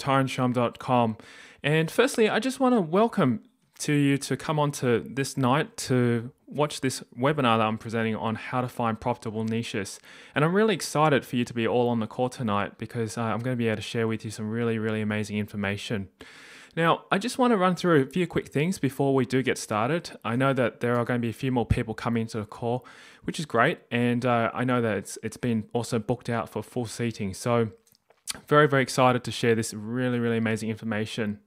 tyrone-shum.com. And firstly, I just want to welcome you to come on to this night to watch this webinar that I'm presenting on how to find profitable niches. And I'm really excited for you to be all on the call tonight because I'm going to be able to share with you some really, really amazing information. Now, I just want to run through a few quick things before we do get started. I know that there are going to be a few more people coming into the call, which is great. And I know that it's been also booked out for full seating. So very, very excited to share this really, really amazing information.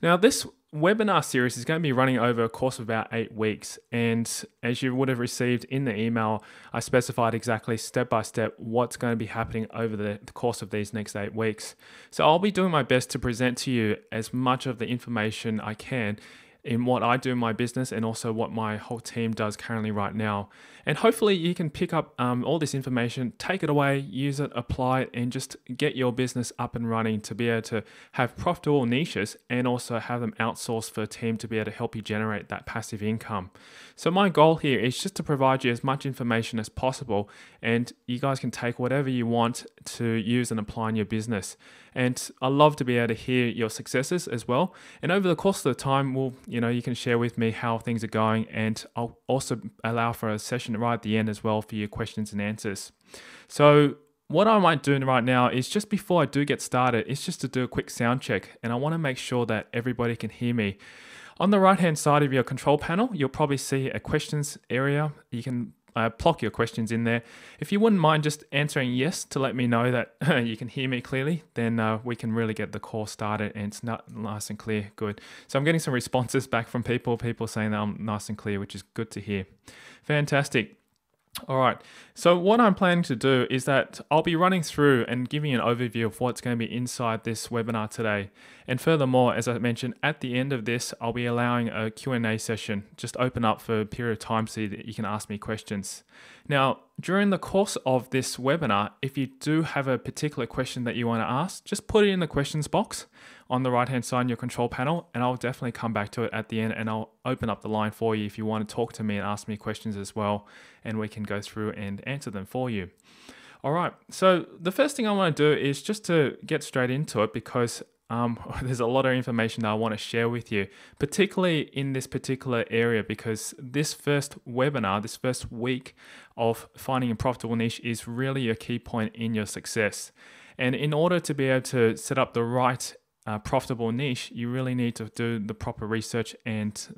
Now, this webinar series is going to be running over a course of about 8 weeks. And as you would have received in the email, I specified exactly step by step what's going to be happening over the course of these next 8 weeks. So I'll be doing my best to present to you as much of the information I can in what I do in my business and also what my whole team does currently right now. And hopefully you can pick up all this information, take it away, use it, apply it, and just get your business up and running to be able to have profitable niches and also have them outsourced for a team to be able to help you generate that passive income. So my goal here is just to provide you as much information as possible, and you guys can take whatever you want to use and apply in your business. And I love to be able to hear your successes as well. And over the course of the time, you can share with me how things are going, and I'll also allow for a session right at the end as well for your questions and answers. So what I might do right now is just before I do get started, is just to do a quick sound check, and I want to make sure that everybody can hear me. On the right hand side of your control panel, you'll probably see a questions area. You can plug your questions in there. If you wouldn't mind just answering yes to let me know that you can hear me clearly, then we can really get the call started and it's not nice and clear. Good. So I'm getting some responses back from people saying that I'm nice and clear, which is good to hear. Fantastic. All right, so what I'm planning to do is that I'll be running through and giving you an overview of what's going to be inside this webinar today. And furthermore, as I mentioned, at the end of this, I'll be allowing a Q&A session, just open up for a period of time so that you can ask me questions. Now, during the course of this webinar, if you do have a particular question that you want to ask, just put it in the questions box on the right hand side in your control panel, and I'll definitely come back to it at the end, and I'll open up the line for you if you want to talk to me and ask me questions as well, and we can go through and answer them for you. All right, so the first thing I want to do is just to get straight into it because there's a lot of information that I want to share with you, particularly in this particular area, because this first webinar, this first week of finding a profitable niche is really a key point in your success. And in order to be able to set up the right profitable niche, you really need to do the proper research and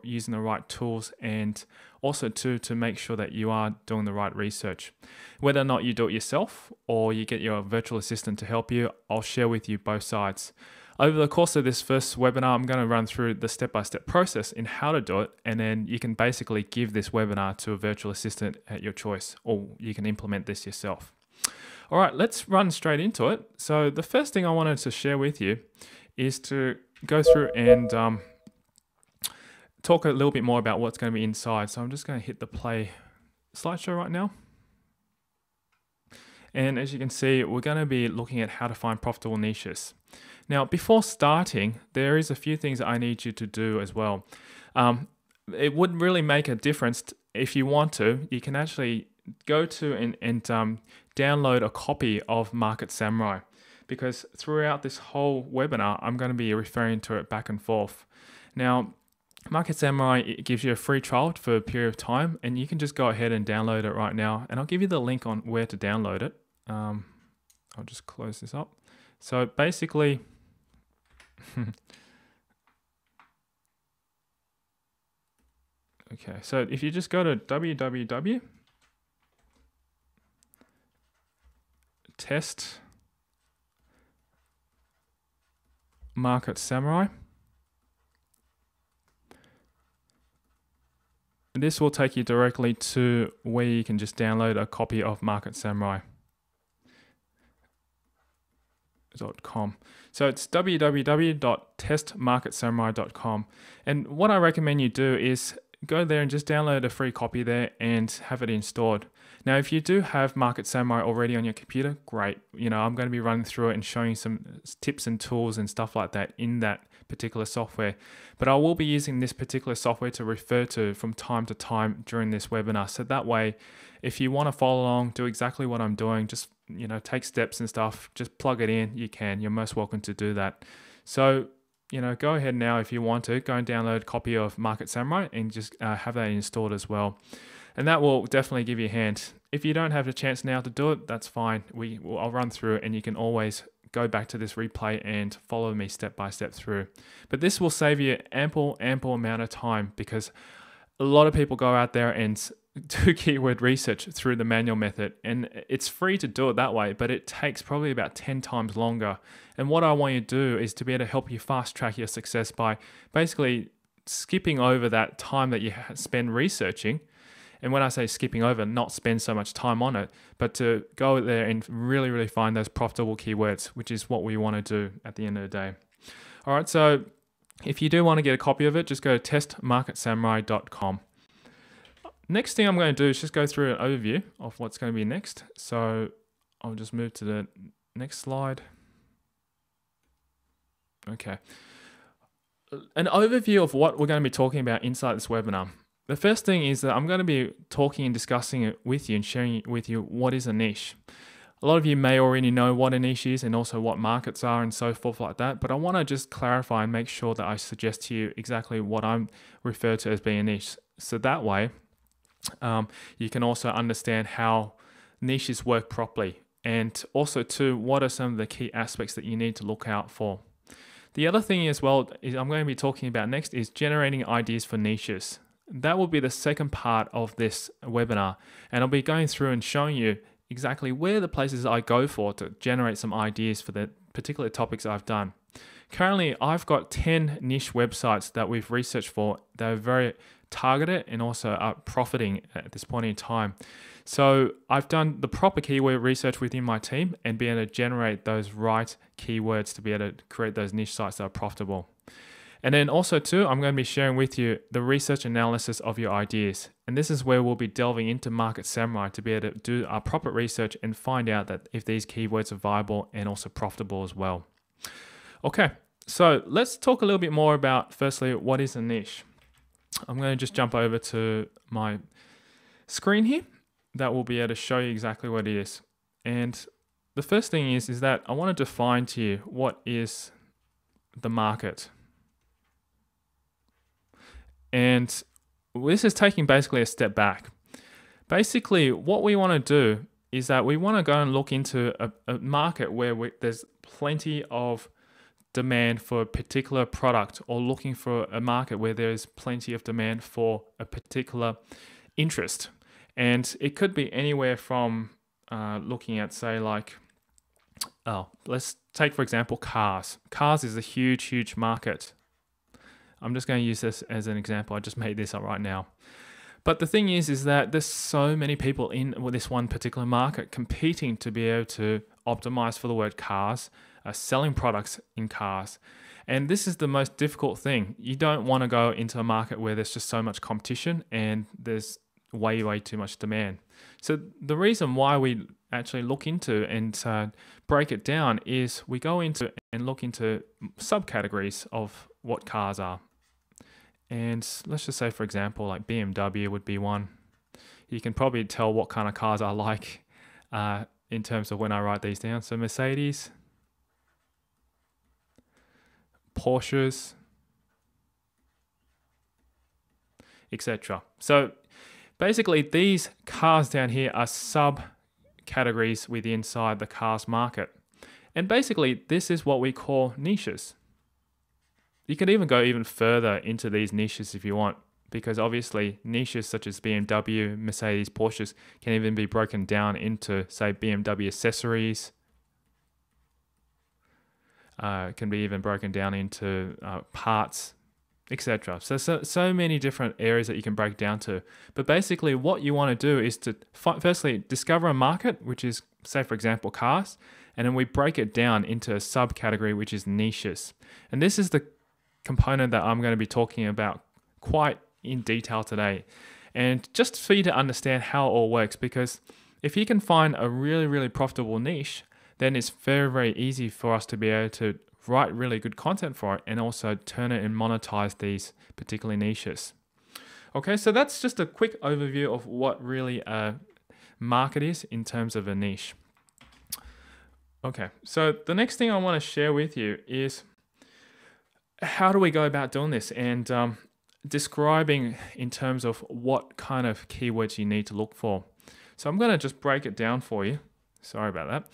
using the right tools, and also to make sure that you are doing the right research. Whether or not you do it yourself or you get your virtual assistant to help you, I'll share with you both sides. Over the course of this first webinar, I'm going to run through the step-by-step process in how to do it, and then you can basically give this webinar to a virtual assistant at your choice, or you can implement this yourself. All right, let's run straight into it. So the first thing I wanted to share with you is to go through and talk a little bit more about what's going to be inside. So I'm just going to hit the play slideshow right now. And as you can see, we're going to be looking at how to find profitable niches. Now, before starting, there is a few things that I need you to do as well. It wouldn't really make a difference if you want to. You can actually go to and download a copy of Market Samurai, because throughout this whole webinar, I'm going to be referring to it back and forth. Now, Market Samurai, it gives you a free trial for a period of time, and you can just go ahead and download it right now. And I'll give you the link on where to download it. I'll just close this up. So basically, okay, so if you just go to www.test Market Samurai. This will take you directly to where you can just download a copy of Market Samurai.com. So it's www.testmarketsamurai.com. And what I recommend you do is go there and just download a free copy there and have it installed. Now, if you do have Market Samurai already on your computer, great. I'm going to be running through it and showing some tips and tools and stuff like that in that particular software. But I will be using this particular software to refer to from time to time during this webinar. So that way, if you want to follow along, do exactly what I'm doing, just take steps and stuff, just plug it in, you can. You're most welcome to do that. So, go ahead now if you want to. Go and download a copy of Market Samurai and just have that installed as well. And that will definitely give you a hand. If you don't have the chance now to do it, that's fine. I'll run through it and you can always go back to this replay and follow me step by step through. But this will save you ample amount of time, because a lot of people go out there and do keyword research through the manual method, and it's free to do it that way, but it takes probably about 10 times longer. And what I want you to do is to be able to help you fast track your success by basically skipping over that time that you spend researching. And when I say skipping over, not spend so much time on it, but to go there and really find those profitable keywords, which is what we want to do at the end of the day. All right, so if you do want to get a copy of it, just go to testmarketsamurai.com. Next thing I'm going to do is just go through an overview of what's going to be next. So I'll just move to the next slide. Okay. An overview of what we're going to be talking about inside this webinar. The first thing is that I'm going to be talking and discussing it with you and sharing with you what is a niche. A lot of you may already know what a niche is and also what markets are and so forth like that, but I want to just clarify and make sure that I suggest to you exactly what I'm referred to as being a niche. So that way, you can also understand how niches work properly, and also too, what are some of the key aspects that you need to look out for. The other thing as well is I'm going to be talking about next is generating ideas for niches. That will be the second part of this webinar, and I'll be going through and showing you exactly where the places I go for to generate some ideas for the particular topics I've done. Currently, I've got 10 niche websites that we've researched for that are very targeted and also are profiting at this point in time. So I've done the proper keyword research within my team and be able to generate those right keywords to be able to create those niche sites that are profitable. And then also too, I'm going to be sharing with you the research analysis of your ideas. And this is where we'll be delving into Market Samurai to be able to do our proper research and find out that if these keywords are viable and also profitable as well. Okay, so let's talk a little bit more about, firstly, what is a niche? I'm going to just jump over to my screen here. That will be able to show you exactly what it is. And the first thing is that I want to define to you what is the market. And this is taking basically a step back. Basically, what we want to do is that we want to go and look into a market where there's plenty of demand for a particular product, or looking for a market where there's plenty of demand for a particular interest. And it could be anywhere from looking at, say, like, let's take, for example, cars. Cars is a huge market. I'm just going to use this as an example. I just made this up right now. But the thing is that there's so many people in this one particular market competing to be able to optimize for the word cars, selling products in cars. And this is the most difficult thing. You don't want to go into a market where there's just so much competition and there's way too much demand. So the reason why we actually look into and break it down is we go into and look into subcategories of what cars are. And let's just say, for example, like BMW would be one. You can probably tell what kind of cars I like in terms of when I write these down. So Mercedes, Porsches, etc. So basically, these cars down here are subcategories within inside the cars market. And basically, this is what we call niches. You can even go even further into these niches if you want, because obviously niches such as BMW, Mercedes, Porsches can even be broken down into, say, BMW accessories. Can be even broken down into parts, etc. So many different areas that you can break down to. But basically what you want to do is to firstly discover a market, which is, say, for example, cars, and then we break it down into a subcategory, which is niches. And this is the component that I'm going to be talking about quite in detail today. And just for you to understand how it all works, because if you can find a really profitable niche, then it's very easy for us to be able to write really good content for it and also turn it and monetize these particular niches. Okay, so that's just a quick overview of what really a market is in terms of a niche. Okay, so the next thing I want to share with you is how do we go about doing this and describing in terms of what kind of keywords you need to look for. So I'm going to just break it down for you. Sorry about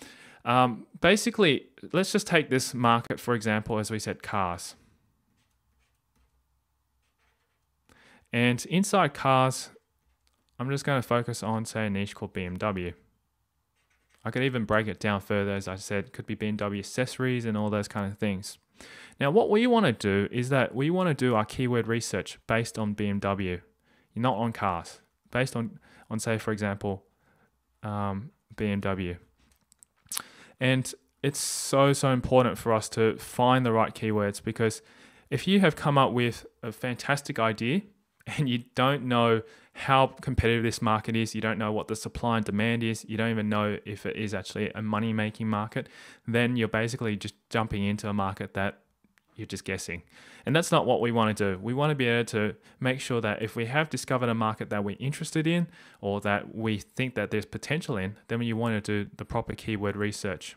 that. Basically, let's just take this market, for example, as we said, cars. And inside cars, I'm just going to focus on, say, a niche called BMW. I could even break it down further, as I said, could be BMW accessories and all those kind of things. Now, what we want to do is that we want to do our keyword research based on BMW, not on cars, based on say, for example, BMW. And it's so important for us to find the right keywords, because if you have come up with a fantastic idea and you don't know how competitive this market is, you don't know what the supply and demand is, you don't even know if it is actually a money-making market, then you're basically just jumping into a market that you're just guessing. And that's not what we want to do. We want to be able to make sure that if we have discovered a market that we're interested in or that we think that there's potential in, then you want to do the proper keyword research.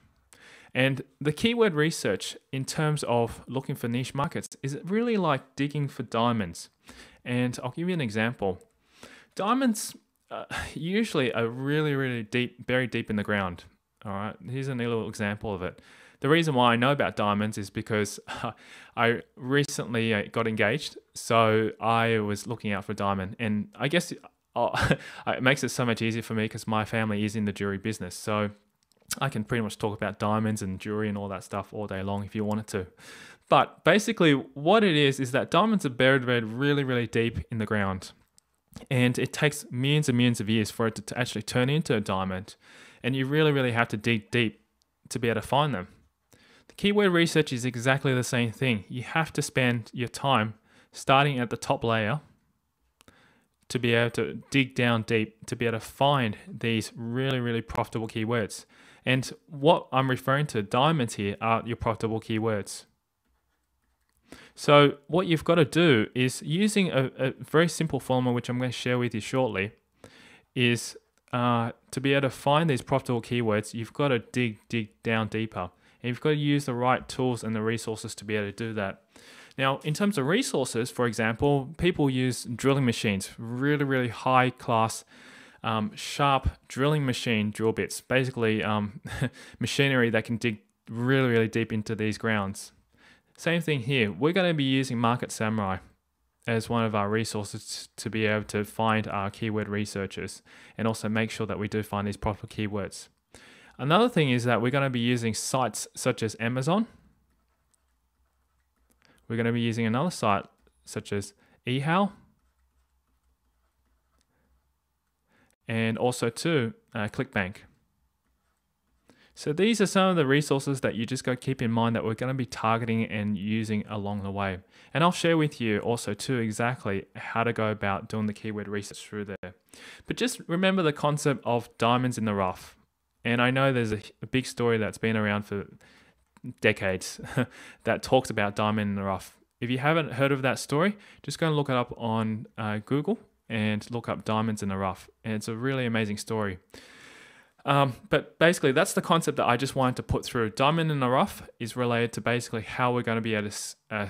And the keyword research in terms of looking for niche markets is really like digging for diamonds. And I'll give you an example. Diamonds usually are really deep, buried deep in the ground. All right, here's a little example of it. The reason why I know about diamonds is because I recently got engaged, so I was looking out for a diamond, and I guess it makes it so much easier for me because my family is in the jewelry business, so I can pretty much talk about diamonds and jewelry and all that stuff all day long if you wanted to. But basically what it is that diamonds are buried really deep in the ground, and it takes millions and millions of years for it to actually turn into a diamond, and you really have to dig deep to be able to find them. The keyword research is exactly the same thing. You have to spend your time starting at the top layer to be able to dig down deep to be able to find these really profitable keywords. And what I'm referring to, diamonds here, are your profitable keywords. So what you've got to do is, using a very simple formula, which I'm going to share with you shortly, is to be able to find these profitable keywords, you've got to dig down deeper. And you've got to use the right tools and the resources to be able to do that. Now, in terms of resources, for example, people use drilling machines, really high class, sharp drilling machine drill bits, basically machinery that can dig really deep into these grounds. Same thing here. We're going to be using Market Samurai as one of our resources to be able to find our keyword researchers and also make sure that we do find these proper keywords. Another thing is that we're going to be using sites such as Amazon. We're going to be using another site such as eHow, and also too ClickBank. So these are some of the resources that you just got to keep in mind that we're going to be targeting and using along the way. And I'll share with you also too exactly how to go about doing the keyword research through there. But just remember the concept of diamonds in the rough. And I know there's a big story that's been around for decades that talks about diamond in the rough. If you haven't heard of that story, just go and look it up on Google and look up diamonds in the rough. And it's a really amazing story. But basically, that's the concept that I just wanted to put through. Diamond in the rough is related to basically how we're going to be able to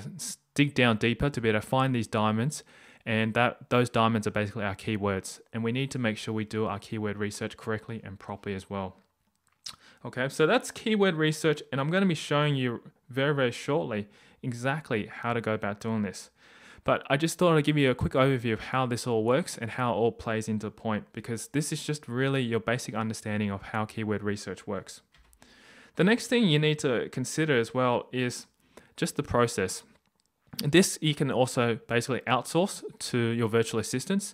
dig down deeper to be able to find these diamonds. And those diamonds are basically our keywords. And we need to make sure we do our keyword research correctly and properly as well. Okay, so that's keyword research, and I'm going to be showing you very shortly exactly how to go about doing this. But I just thought I'd give you a quick overview of how this all works and how it all plays into point, because this is just really your basic understanding of how keyword research works. The next thing you need to consider as well is just the process. This you can also basically outsource to your virtual assistants.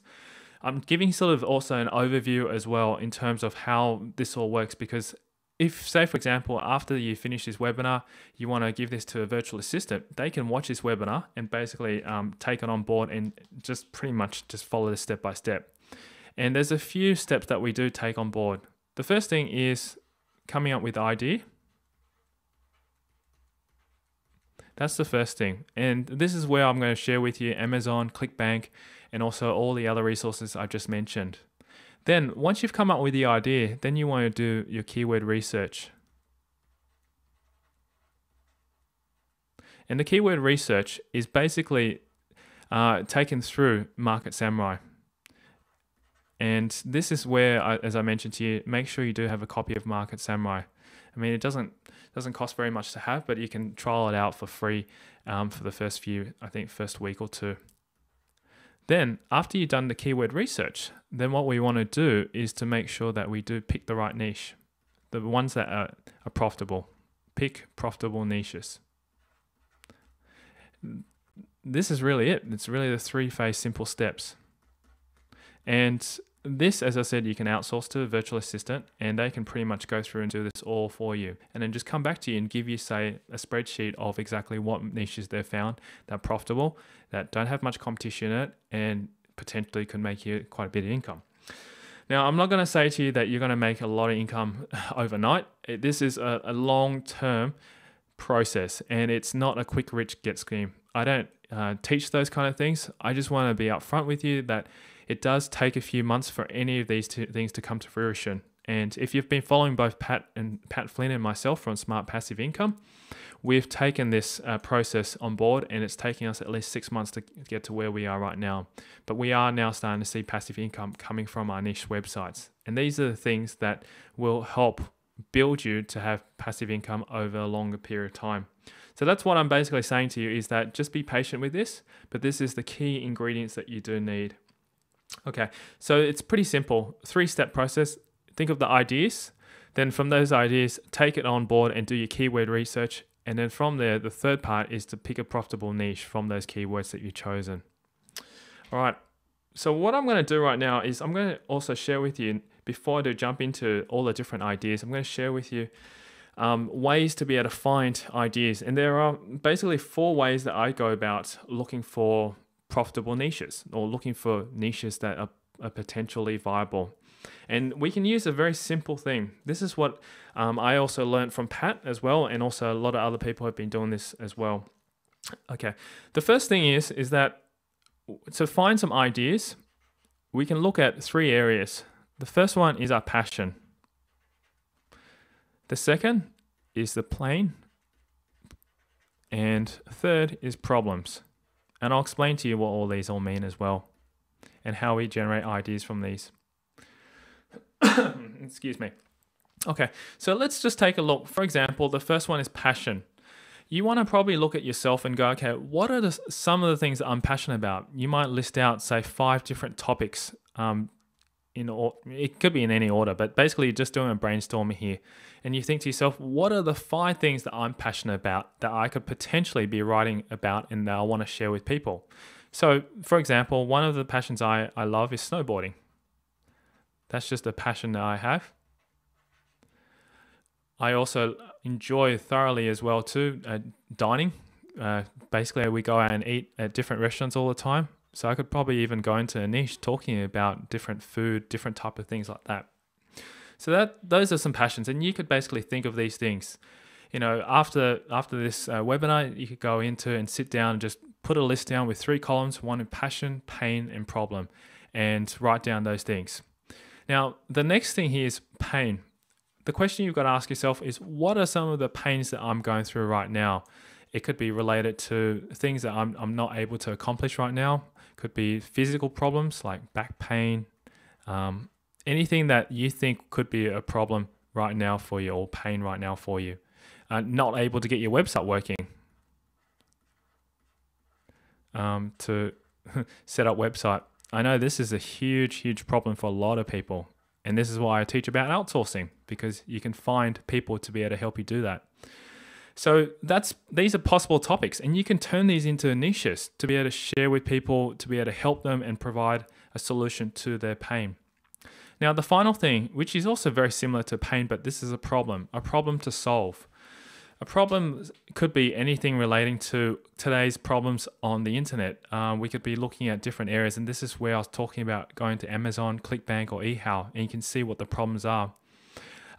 I'm giving sort of also an overview as well in terms of how this all works, because if, say, for example, after you finish this webinar, you want to give this to a virtual assistant, they can watch this webinar and basically take it on board and just pretty much just follow this step by step. And there's a few steps that we do take on board. The first thing is coming up with the idea. That's the first thing. And this is where I'm going to share with you Amazon, ClickBank, and also all the other resources I just mentioned. Then once you've come up with the idea, then you want to do your keyword research. And the keyword research is basically taken through Market Samurai. And this is where, as I mentioned to you, make sure you do have a copy of Market Samurai. I mean, it doesn't cost very much to have, but you can trial it out for free for the first week or two. Then, after you've done the keyword research, then what we want to do is to make sure that we do pick the right niche, the ones that are profitable. Pick profitable niches. This is really it. It's really the 3-phase simple steps. And this, as I said, you can outsource to a virtual assistant, and they can pretty much go through and do this all for you. And then just come back to you and give you, say, a spreadsheet of exactly what niches they've found that are profitable, that don't have much competition in it, and potentially can make you quite a bit of income. Now, I'm not going to say to you that you're going to make a lot of income overnight. This is a long-term process, and it's not a quick rich get scheme. I don't teach those kind of things. I just want to be upfront with you that it does take a few months for any of these things to come to fruition. And if you've been following both Pat Flynn and myself from Smart Passive Income, we've taken this process on board, and it's taking us at least 6 months to get to where we are right now. But we are now starting to see passive income coming from our niche websites. And these are the things that will help build you to have passive income over a longer period of time. So that's what I'm basically saying to you, is that just be patient with this, but this is the key ingredients that you do need. Okay, so it's pretty simple. 3-step process. Think of the ideas. Then from those ideas, take it on board and do your keyword research. And then from there, the third part is to pick a profitable niche from those keywords that you've chosen. All right, so what I'm going to do right now is I'm going to also share with you, before I do jump into all the different ideas, I'm going to share with you ways to be able to find ideas. And there are basically 4 ways that I go about looking for profitable niches, or looking for niches that are potentially viable. And we can use a very simple thing. This is what I also learned from Pat as well, and also a lot of other people have been doing this as well. Okay, the first thing is that to find some ideas, we can look at 3 areas. The first one is our passion. The second is the pain. And third is problems. And I'll explain to you what all these all mean as well, and how we generate ideas from these. Excuse me. Okay, so let's just take a look. For example, the first one is passion. You want to probably look at yourself and go, okay, what are some of the things that I'm passionate about? You might list out, say, 5 different topics. It could be in any order, but basically you're just doing a brainstorming here. And you think to yourself, what are the 5 things that I'm passionate about that I could potentially be writing about and that I want to share with people? So, for example, one of the passions I love is snowboarding. That's just a passion that I have. I also enjoy thoroughly as well too, dining. Basically, we go out and eat at different restaurants all the time. So I could probably even go into a niche talking about different food, different type of things like that. So those are some passions, and you could basically think of these things. You know, after this webinar, you could go into and sit down and just put a list down with 3 columns: one in passion, pain, and problem, and write down those things. Now, the next thing here is pain. The question you've got to ask yourself is, what are some of the pains that I'm going through right now? It could be related to things that I'm not able to accomplish right now. Could be physical problems like back pain, anything that you think could be a problem right now for you, or pain right now for you. Not able to get your website working, to set up website. I know this is a huge problem for a lot of people. And this is why I teach about outsourcing, because you can find people to be able to help you do that. So these are possible topics, and you can turn these into niches to be able to share with people, to be able to help them and provide a solution to their pain. Now, the final thing, which is also very similar to pain, but this is a problem to solve. A problem could be anything relating to today's problems on the internet. We could be looking at different areas, and this is where I was talking about going to Amazon, ClickBank, or eHow, and you can see what the problems are.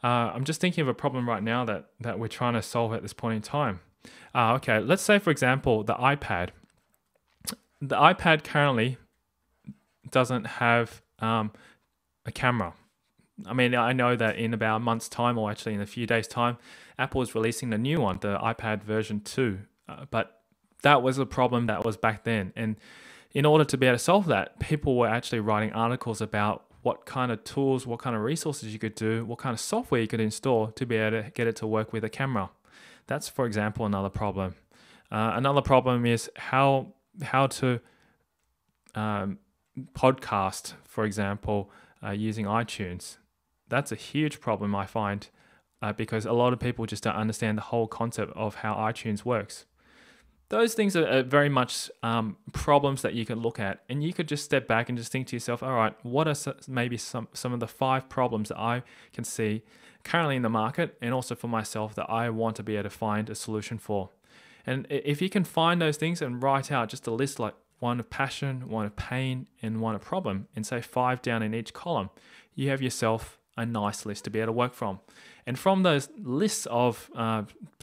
I'm just thinking of a problem right now that we're trying to solve at this point in time. Okay, let's say, for example, the iPad. The iPad currently doesn't have a camera. I mean, I know that in about a month's time, or actually in a few days' time, Apple is releasing the new one, the iPad version 2. But That was a problem that was back then. And in order to be able to solve that, people were actually writing articles about what kind of tools, what kind of resources you could do, what kind of software you could install to be able to get it to work with a camera. That's, for example, another problem. Another problem is how to podcast, for example, using iTunes. That's a huge problem, I find, because a lot of people just don't understand the whole concept of how iTunes works. Those things are very much problems that you can look at, and you could just step back and just think to yourself, all right, what are maybe some of the 5 problems that I can see currently in the market, and also for myself, that I want to be able to find a solution for. And if you can find those things and write out just a list, like one of passion, one of pain, and one of problem, and say 5 down in each column, you have yourself a nice list to be able to work from. And from those lists of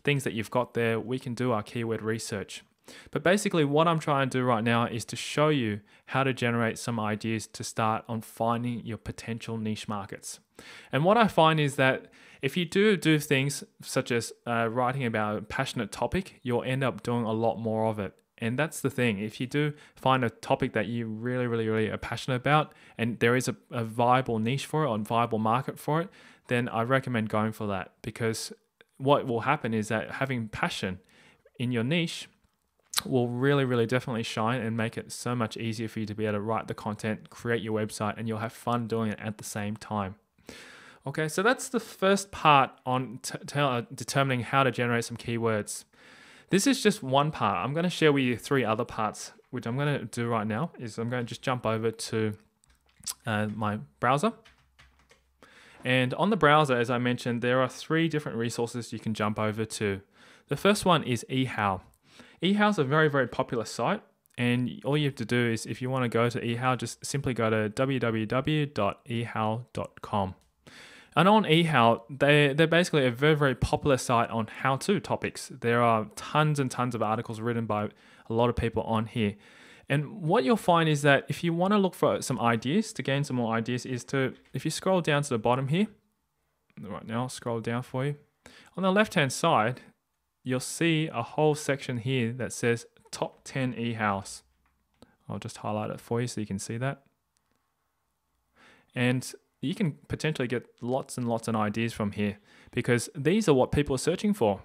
things that you've got there, we can do our keyword research. But basically what I'm trying to do right now is to show you how to generate some ideas to start on finding your potential niche markets. And what I find is that if you do things such as writing about a passionate topic, you'll end up doing a lot more of it. And that's the thing. If you do find a topic that you really are passionate about, and there is a viable niche for it, or a viable market for it, then I recommend going for that, because what will happen is that having passion in your niche will really definitely shine and make it so much easier for you to be able to write the content, create your website, and you'll have fun doing it at the same time. Okay, so that's the first part on determining how to generate some keywords. This is just one part. I'm going to share with you 3 other parts, which I'm going to do right now. Is I'm going to just jump over to my browser. And on the browser, as I mentioned, there are 3 different resources you can jump over to. The first one is eHow. eHow is a very popular site. And all you have to do is, if you want to go to eHow, just simply go to www.ehow.com. And on eHow, they're basically a very popular site on how-to topics. There are tons and tons of articles written by a lot of people on here. And what you'll find is that if you want to look for some ideas, to gain some more ideas, is to, if you scroll down to the bottom here, right now I'll scroll down for you. On the left-hand side, you'll see a whole section here that says Top 10 eHows. I'll just highlight it for you so you can see that. And you can potentially get lots and lots of ideas from here, because these are what people are searching for.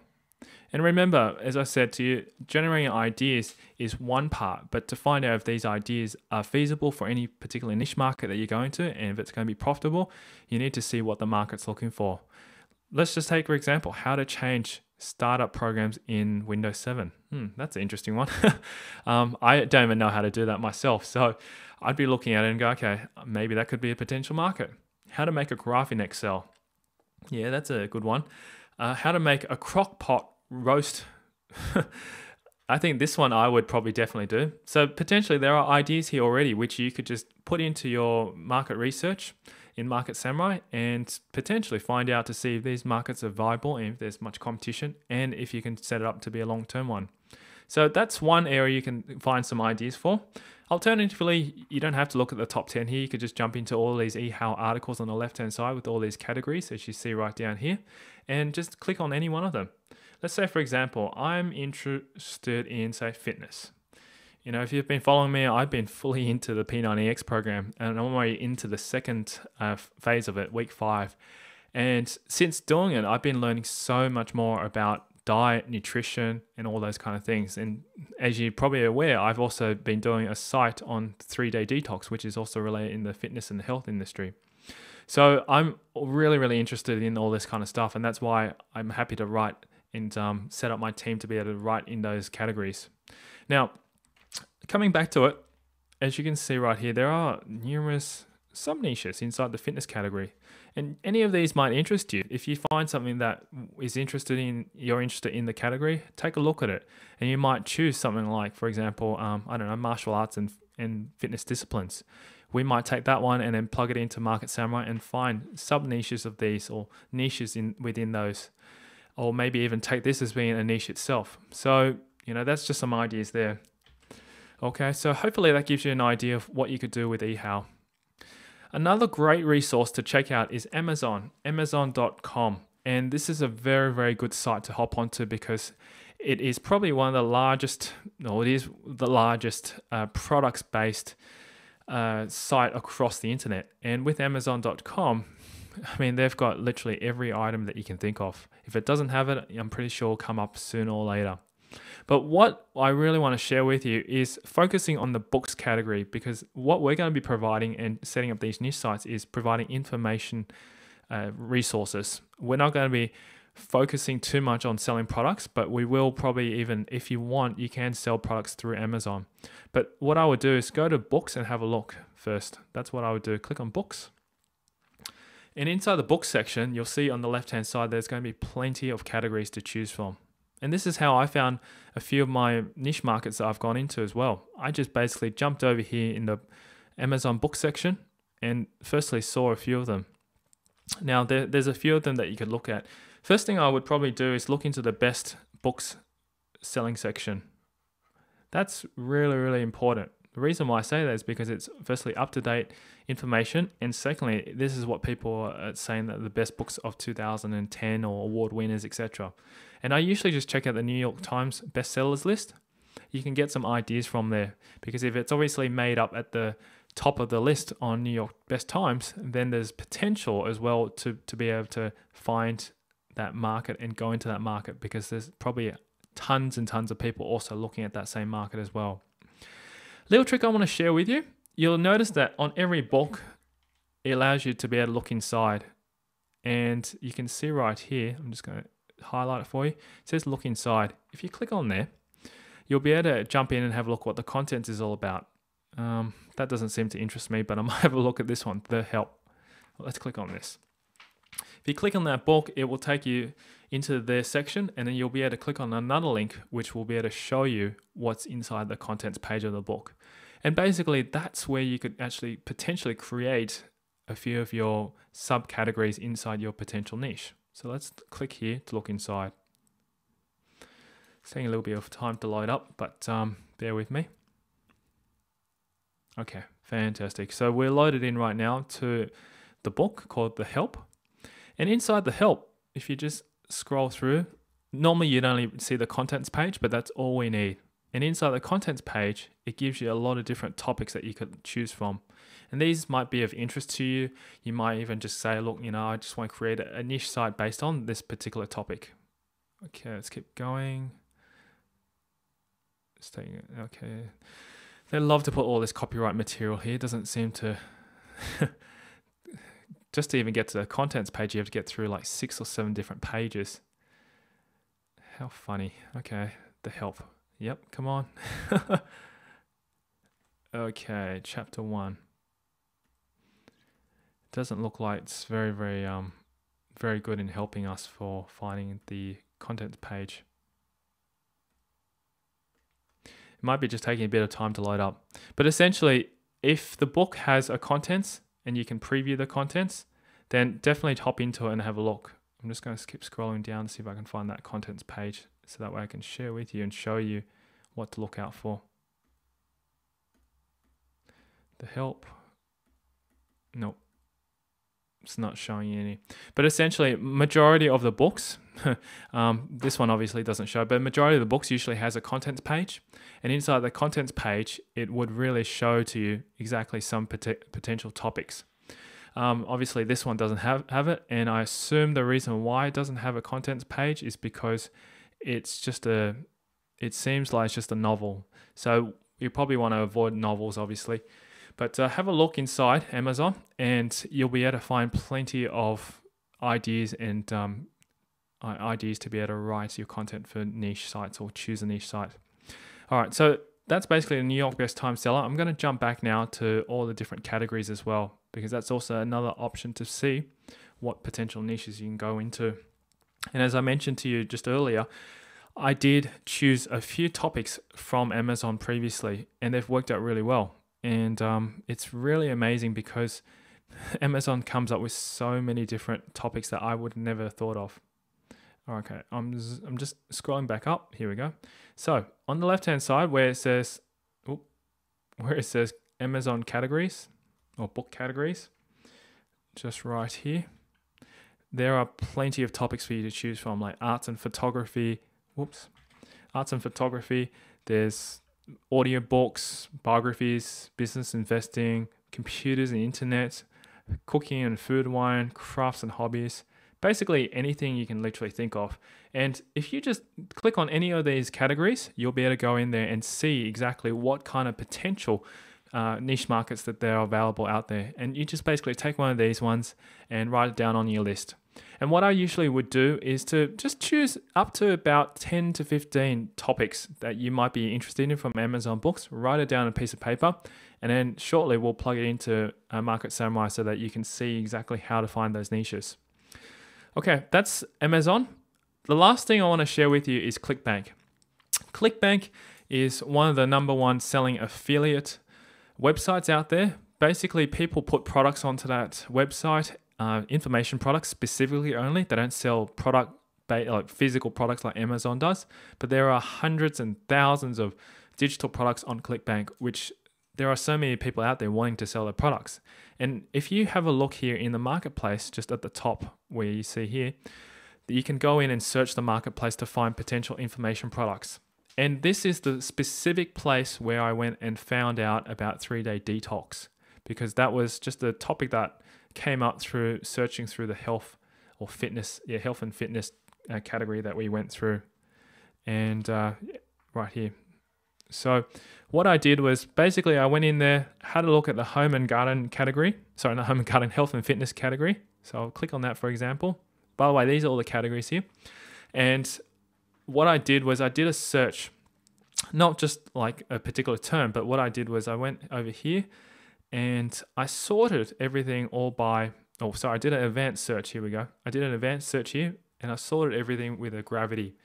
And remember, as I said to you, generating ideas is one part, but to find out if these ideas are feasible for any particular niche market that you're going to, and if it's going to be profitable, you need to see what the market's looking for. Let's just take, for example, how to change startup programs in Windows 7. That's an interesting one. I don't even know how to do that myself. So I'd be looking at it and go, okay, maybe that could be a potential market. How to make a graph in Excel. Yeah, that's a good one. How to make a crock pot roast. I think this one I would probably definitely do. So potentially there are ideas here already which you could just put into your market research in Market Samurai and potentially find out to see if these markets are viable and if there's much competition, and if you can set it up to be a long-term one. So that's one area you can find some ideas for. Alternatively, you don't have to look at the top 10 here. You could just jump into all these eHow articles on the left-hand side with all these categories, as you see right down here, and just click on any one of them. Let's say, for example, I'm interested in, say, fitness. You know, if you've been following me, I've been fully into the P90X program, and I'm already into the second phase of it, week 5. And since doing it, I've been learning so much more about diet, nutrition, and all those kind of things. And as you're probably aware, I've also been doing a site on 3-day detox, which is also related in the fitness and health industry. So I'm really interested in all this kind of stuff, and that's why I'm happy to write and set up my team to be able to write in those categories. Now, coming back to it, as you can see right here, there are numerous sub-niches inside the fitness category. And any of these might interest you. If you find something that is you're interested in the category, take a look at it. And you might choose something like, for example, I don't know, martial arts and fitness disciplines. We might take that one and then plug it into Market Samurai and find sub-niches of these, or niches within those. Or maybe even take this as being a niche itself. So, you know, that's just some ideas there. Okay, so hopefully that gives you an idea of what you could do with eHow. Another great resource to check out is Amazon, amazon.com. And this is a very good site to hop onto, because It is probably one of the largest, no, it is the largest products-based site across the internet. And with Amazon.com, I mean, they've got literally every item that you can think of. If it doesn't have it, I'm pretty sure it'll come up sooner or later. But what I really want to share with you is focusing on the books category, because what we're going to be providing and setting up these niche sites is providing information resources. We're not going to be focusing too much on selling products, but we will probably, even if you want, you can sell products through Amazon. But what I would do is go to books and have a look first. That's what I would do. Click on books. And inside the books section, you'll see on the left-hand side, there's going to be plenty of categories to choose from. And this is how I found a few of my niche markets that I've gone into as well. I just basically jumped over here in the Amazon book section and firstly saw a few of them. Now, there's a few of them that you could look at. First thing I would probably do is look into the best books selling section. That's really, really important. The reason why I say that is because it's firstly up-to-date information, and secondly, this is what people are saying that the best books of 2010 or award winners, etc. And I usually just check out the New York Times bestsellers list. You can get some ideas from there, because if it's obviously made up at the top of the list on New York Best Times, then there's potential as well to be able to find that market and go into that market, because there's probably tons and tons of people also looking at that same market as well. Little trick I want to share with you. You'll notice that on every book, it allows you to be able to look inside. And you can see right here, I'm just going to highlight it for you. It says look inside. If you click on there, you'll be able to jump in and have a look what the content is all about. That doesn't seem to interest me, but I might have a look at this one, the help. Let's click on this. If you click on that book, it will take you into their section, and then you'll be able to click on another link, which will be able to show you what's inside the contents page of the book. And basically, that's where you could actually potentially create a few of your subcategories inside your potential niche. So let's click here to look inside. It's taking a little bit of time to load up, but bear with me. Okay, fantastic. So we're loaded in right now to the book called The Help. And inside The Help, if you just scroll through, normally you'd only see the contents page, but that's all we need. And inside the contents page, it gives you a lot of different topics that you could choose from. And these might be of interest to you. You might even just say, look, I just want to create a niche site based on this particular topic. Okay, let's keep going. Okay. They love to put all this copyright material here. It doesn't seem to... Just to even get to the contents page, you have to get through like 6 or 7 different pages. How funny. Okay, The Help. Yep, come on. Okay, chapter 1. Doesn't look like it's very, very good in helping us for finding the contents page. It might be just taking a bit of time to load up. But essentially, if the book has a contents and you can preview the contents, then definitely hop into it and have a look. I'm just going to keep scrolling down to see if I can find that contents page, so that way I can share with you and show you what to look out for. The Help. Nope. It's not showing you any. But essentially, majority of the books, this one obviously doesn't show, but majority of the books usually has a contents page. And inside the contents page, it would really show to you exactly some potential topics. Obviously, this one doesn't have it. And I assume the reason why it doesn't have a contents page is because it seems like it's just a novel. So you probably want to avoid novels, obviously. But have a look inside Amazon, and you'll be able to find plenty of ideas and ideas to be able to write your content for niche sites or choose a niche site. All right, so that's basically a New York Best Time seller. I'm going to jump back now to all the different categories as well, because that's also another option to see what potential niches you can go into. And as I mentioned to you just earlier, I did choose a few topics from Amazon previously, and they've worked out really well. And it's really amazing because Amazon comes up with so many different topics that I would never thought of. Okay, I'm just scrolling back up. Here we go. So on the left-hand side where it says Amazon categories or book categories, just right here, there are plenty of topics for you to choose from, like arts and photography. arts and photography, there's audiobooks, biographies, business investing, computers and internet, cooking and food wine, crafts and hobbies, basically anything you can literally think of. And if you just click on any of these categories, you'll be able to go in there and see exactly what kind of potential niche markets that there are available out there. And you just basically take one of these ones and write it down on your list. And what I usually would do is to just choose up to about 10 to 15 topics that you might be interested in from Amazon Books, write it down on a piece of paper, and then shortly we'll plug it into Market Samurai so that you can see exactly how to find those niches. Okay, that's Amazon. The last thing I want to share with you is ClickBank. ClickBank is one of the #1 selling affiliate websites out there. Basically, people put products onto that website, information products specifically only. They don't sell like physical products like Amazon does, but there are hundreds and thousands of digital products on ClickBank, which there are so many people out there wanting to sell their products. And if you have a look here in the marketplace, just at the top where you see here, you can go in and search the marketplace to find potential information products. And this is the specific place where I went and found out about 3-day detox, because that was just a topic that came up through searching through the health and fitness category that we went through. And right here. So what I did was basically I went in there, had a look at the home and garden category. Sorry, not home and garden, health and fitness category. So I'll click on that, for example. By the way, these are all the categories here. And what I did was I did a search, not just like a particular term, but what I did was I went over here and I sorted everything all by, I did an advanced search. Here we go. I did an advanced search here and I sorted everything with a gravity.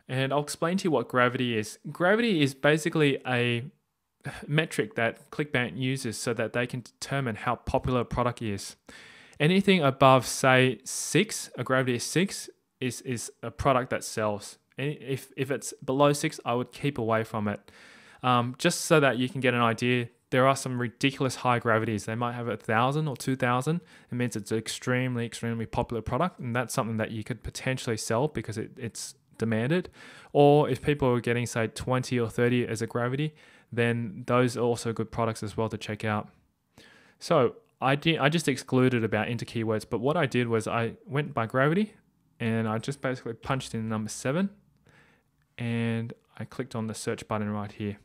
And I'll explain to you what gravity is. Gravity is basically a metric that ClickBank uses so that they can determine how popular a product is. Anything above, say, 6, a gravity of 6, is a product that sells. If it's below 6, I would keep away from it. Just so that you can get an idea, there are some ridiculous high gravities. They might have 1,000 or 2,000. It means it's an extremely, extremely popular product, and that's something that you could potentially sell because it's demanded. Or if people are getting, say, 20 or 30 as a gravity, then those are also good products as well to check out. So I just excluded about into keywords, but what I did was I went by gravity and I just basically punched in number 7 and I clicked on the search button right here.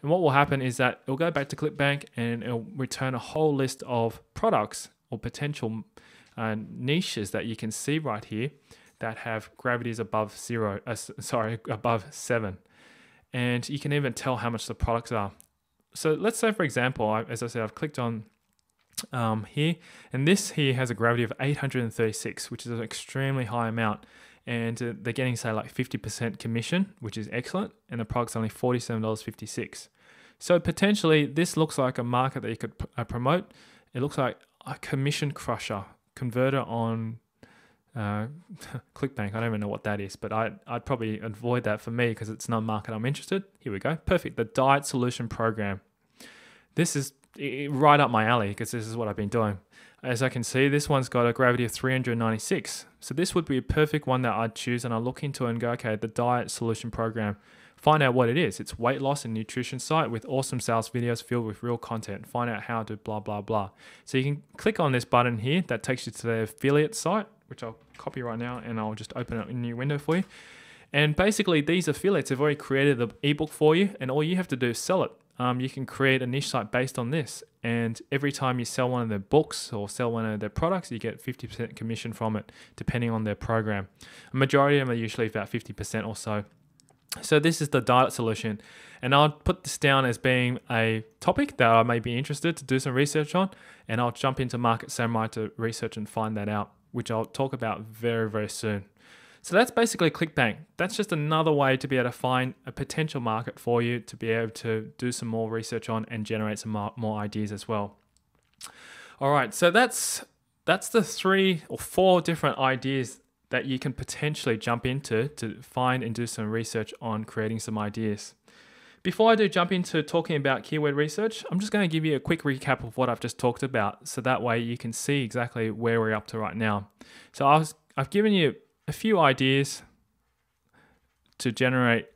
And what will happen is that it'll go back to ClickBank and it'll return a whole list of products or potential niches that you can see right here that have gravities above above 7. And you can even tell how much the products are. So let's say, for example, as I said, I've clicked on here, and this here has a gravity of 836, which is an extremely high amount. And they're getting, say, like 50% commission, which is excellent. And the product's only $47.56. So potentially this looks like a market that you could promote. It looks like a commission crusher converter on ClickBank. I don't even know what that is, but I'd probably avoid that for me because it's not a market I'm interested. Here we go. Perfect. The Diet Solution Program. This is right up my alley because this is what I've been doing. As I can see, this one's got a gravity of 396. So this would be a perfect one that I'd choose, and I look into it and go, okay, the Diet Solution Program. Find out what it is. It's weight loss and nutrition site with awesome sales videos filled with real content. Find out how to blah, blah, blah. So you can click on this button here that takes you to the affiliate site, which I'll copy right now and I'll just open up a new window for you. And basically these affiliates have already created the ebook for you, and all you have to do is sell it. You can create a niche site based on this, and every time you sell one of their books or sell one of their products, you get 50% commission from it, depending on their program. A majority of them are usually about 50% or so. So this is the Diet Solution, and I'll put this down as being a topic that I may be interested to do some research on, and I'll jump into Market Samurai to research and find that out, which I'll talk about very, very soon. So that's basically ClickBank. That's just another way to be able to find a potential market for you to be able to do some more research on and generate some more ideas as well. All right, so that's the 3 or 4 different ideas that you can potentially jump into to find and do some research on creating some ideas. Before I do jump into talking about keyword research, I'm just going to give you a quick recap of what I've just talked about, so that way you can see exactly where we're up to right now. So I've given you a few ideas to generate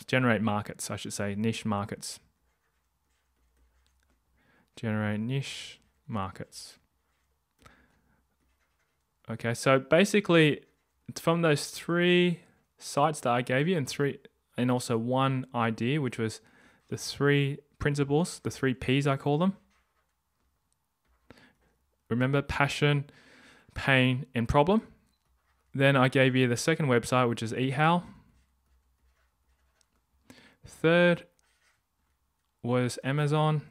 generate markets, I should say, niche markets. Generate niche markets. Okay, so basically from those 3 sites that I gave you and also one idea, which was the 3 principles, the 3 P's I call them. Remember, passion, pain, and problem. Then I gave you the second website, which is eHow. Third was Amazon.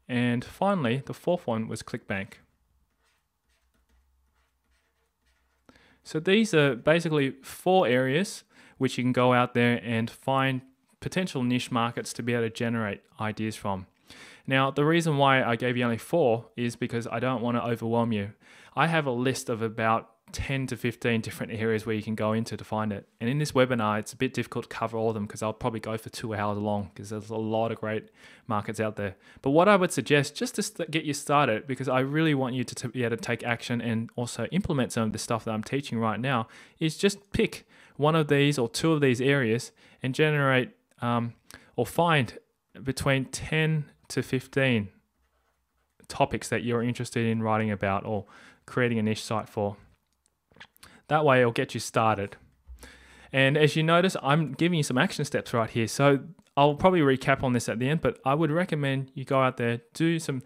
And finally, the 4th one was ClickBank. So these are basically 4 areas which you can go out there and find potential niche markets to be able to generate ideas from. Now, the reason why I gave you only 4 is because I don't want to overwhelm you. I have a list of about 10 to 15 different areas where you can go into to find it. And in this webinar, it's a bit difficult to cover all of them because I'll probably go for 2 hours long because there's a lot of great markets out there. But what I would suggest, just to get you started, because I really want you to be able to take action and also implement some of the stuff that I'm teaching right now, is just pick one of these or 2 of these areas and generate or find between 10 to 15 topics that you're interested in writing about or creating a niche site for. That way it'll get you started. And as you notice, I'm giving you some action steps right here. So I'll probably recap on this at the end, but I would recommend you go out there, do some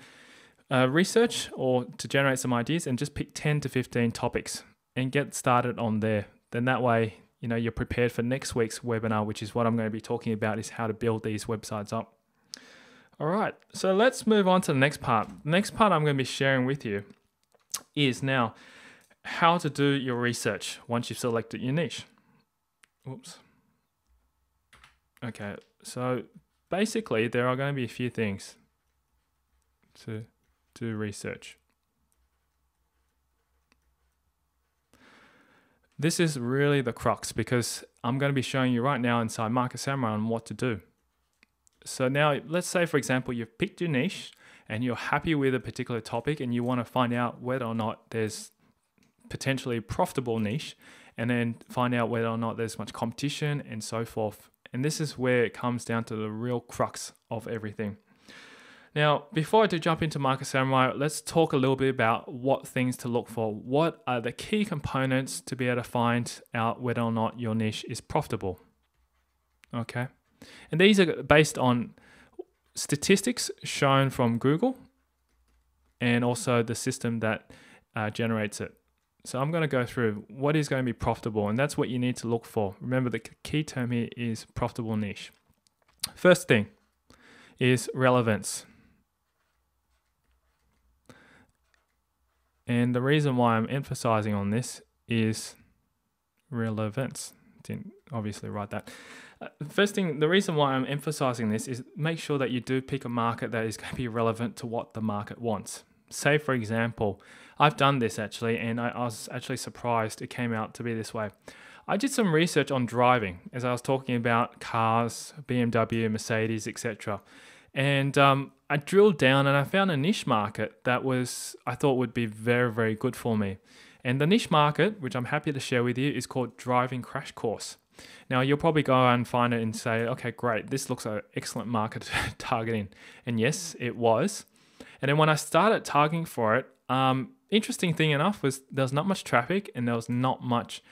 research or to generate some ideas and just pick 10 to 15 topics and get started on there. Then that way, you're prepared for next week's webinar, which is what I'm going to be talking about, is how to build these websites up. All right, so let's move on to the next part. The next part I'm going to be sharing with you is now how to do your research once you've selected your niche. Oops. Okay, so basically there are going to be a few things to do research. This is really the crux because I'm going to be showing you right now inside Market Samurai on what to do. So now let's say, for example, you've picked your niche and you're happy with a particular topic and you want to find out whether or not there's potentially profitable niche, and then find out whether or not there's much competition and so forth. And this is where it comes down to the real crux of everything. Now, before I do jump into Market Samurai, let's talk a little bit about what things to look for. What are the key components to be able to find out whether or not your niche is profitable? Okay. And these are based on statistics shown from Google and also the system that generates it. So I'm going to go through what is going to be profitable, and that's what you need to look for. Remember, the key term here is profitable niche. First thing is relevance. And the reason why I'm emphasizing on this is relevance. Didn't obviously write that. First thing, the reason why I'm emphasizing this is make sure that you do pick a market that is going to be relevant to what the market wants. Say, for example, I've done this actually, and I was actually surprised it came out to be this way. I did some research on driving as I was talking about cars, BMW, Mercedes, etc. And I drilled down and I found a niche market that I thought would be very, very good for me. And the niche market, which I'm happy to share with you, is called driving crash course. Now, you'll probably go and find it and say, okay, great, this looks like an excellent market targeting. And yes, it was. And then when I started targeting for it, interesting thing enough was there was not much traffic and there was not much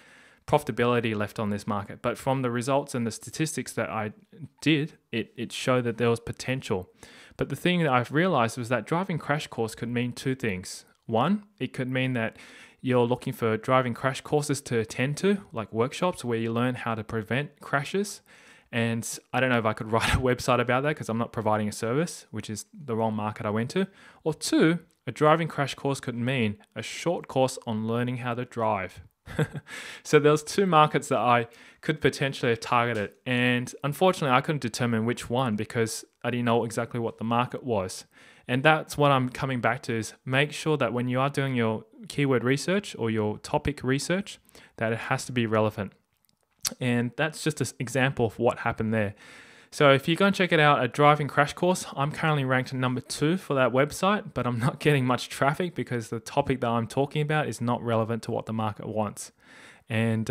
profitability left on this market. But from the results and the statistics that I did, it showed that there was potential. But the thing that I've realized was that driving crash course could mean 2 things. One, it could mean that you're looking for driving crash courses to attend to, like workshops where you learn how to prevent crashes. And I don't know if I could write a website about that because I'm not providing a service, which is the wrong market I went to. Or 2, a driving crash course could mean a short course on learning how to drive. So there's 2 markets that I could potentially have targeted. And unfortunately, I couldn't determine which one because I didn't know exactly what the market was. And that's what I'm coming back to, is make sure that when you are doing your keyword research or your topic research, that it has to be relevant. And that's just an example of what happened there. So if you go and check it out, a driving crash course, I'm currently ranked number 2 for that website, but I'm not getting much traffic because the topic that I'm talking about is not relevant to what the market wants. And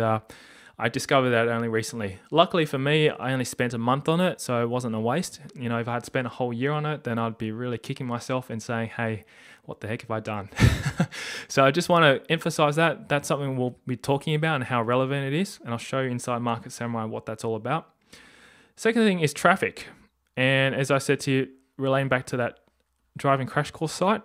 I discovered that only recently. Luckily for me, I only spent a month on it, so it wasn't a waste. You know, if I had spent a whole year on it, then I'd be really kicking myself and saying, hey, what the heck have I done? So I just want to emphasize that. That's something we'll be talking about and how relevant it is. And I'll show you inside Market Samurai what that's all about. Second thing is traffic. And as I said to you, relating back to that driving crash course site,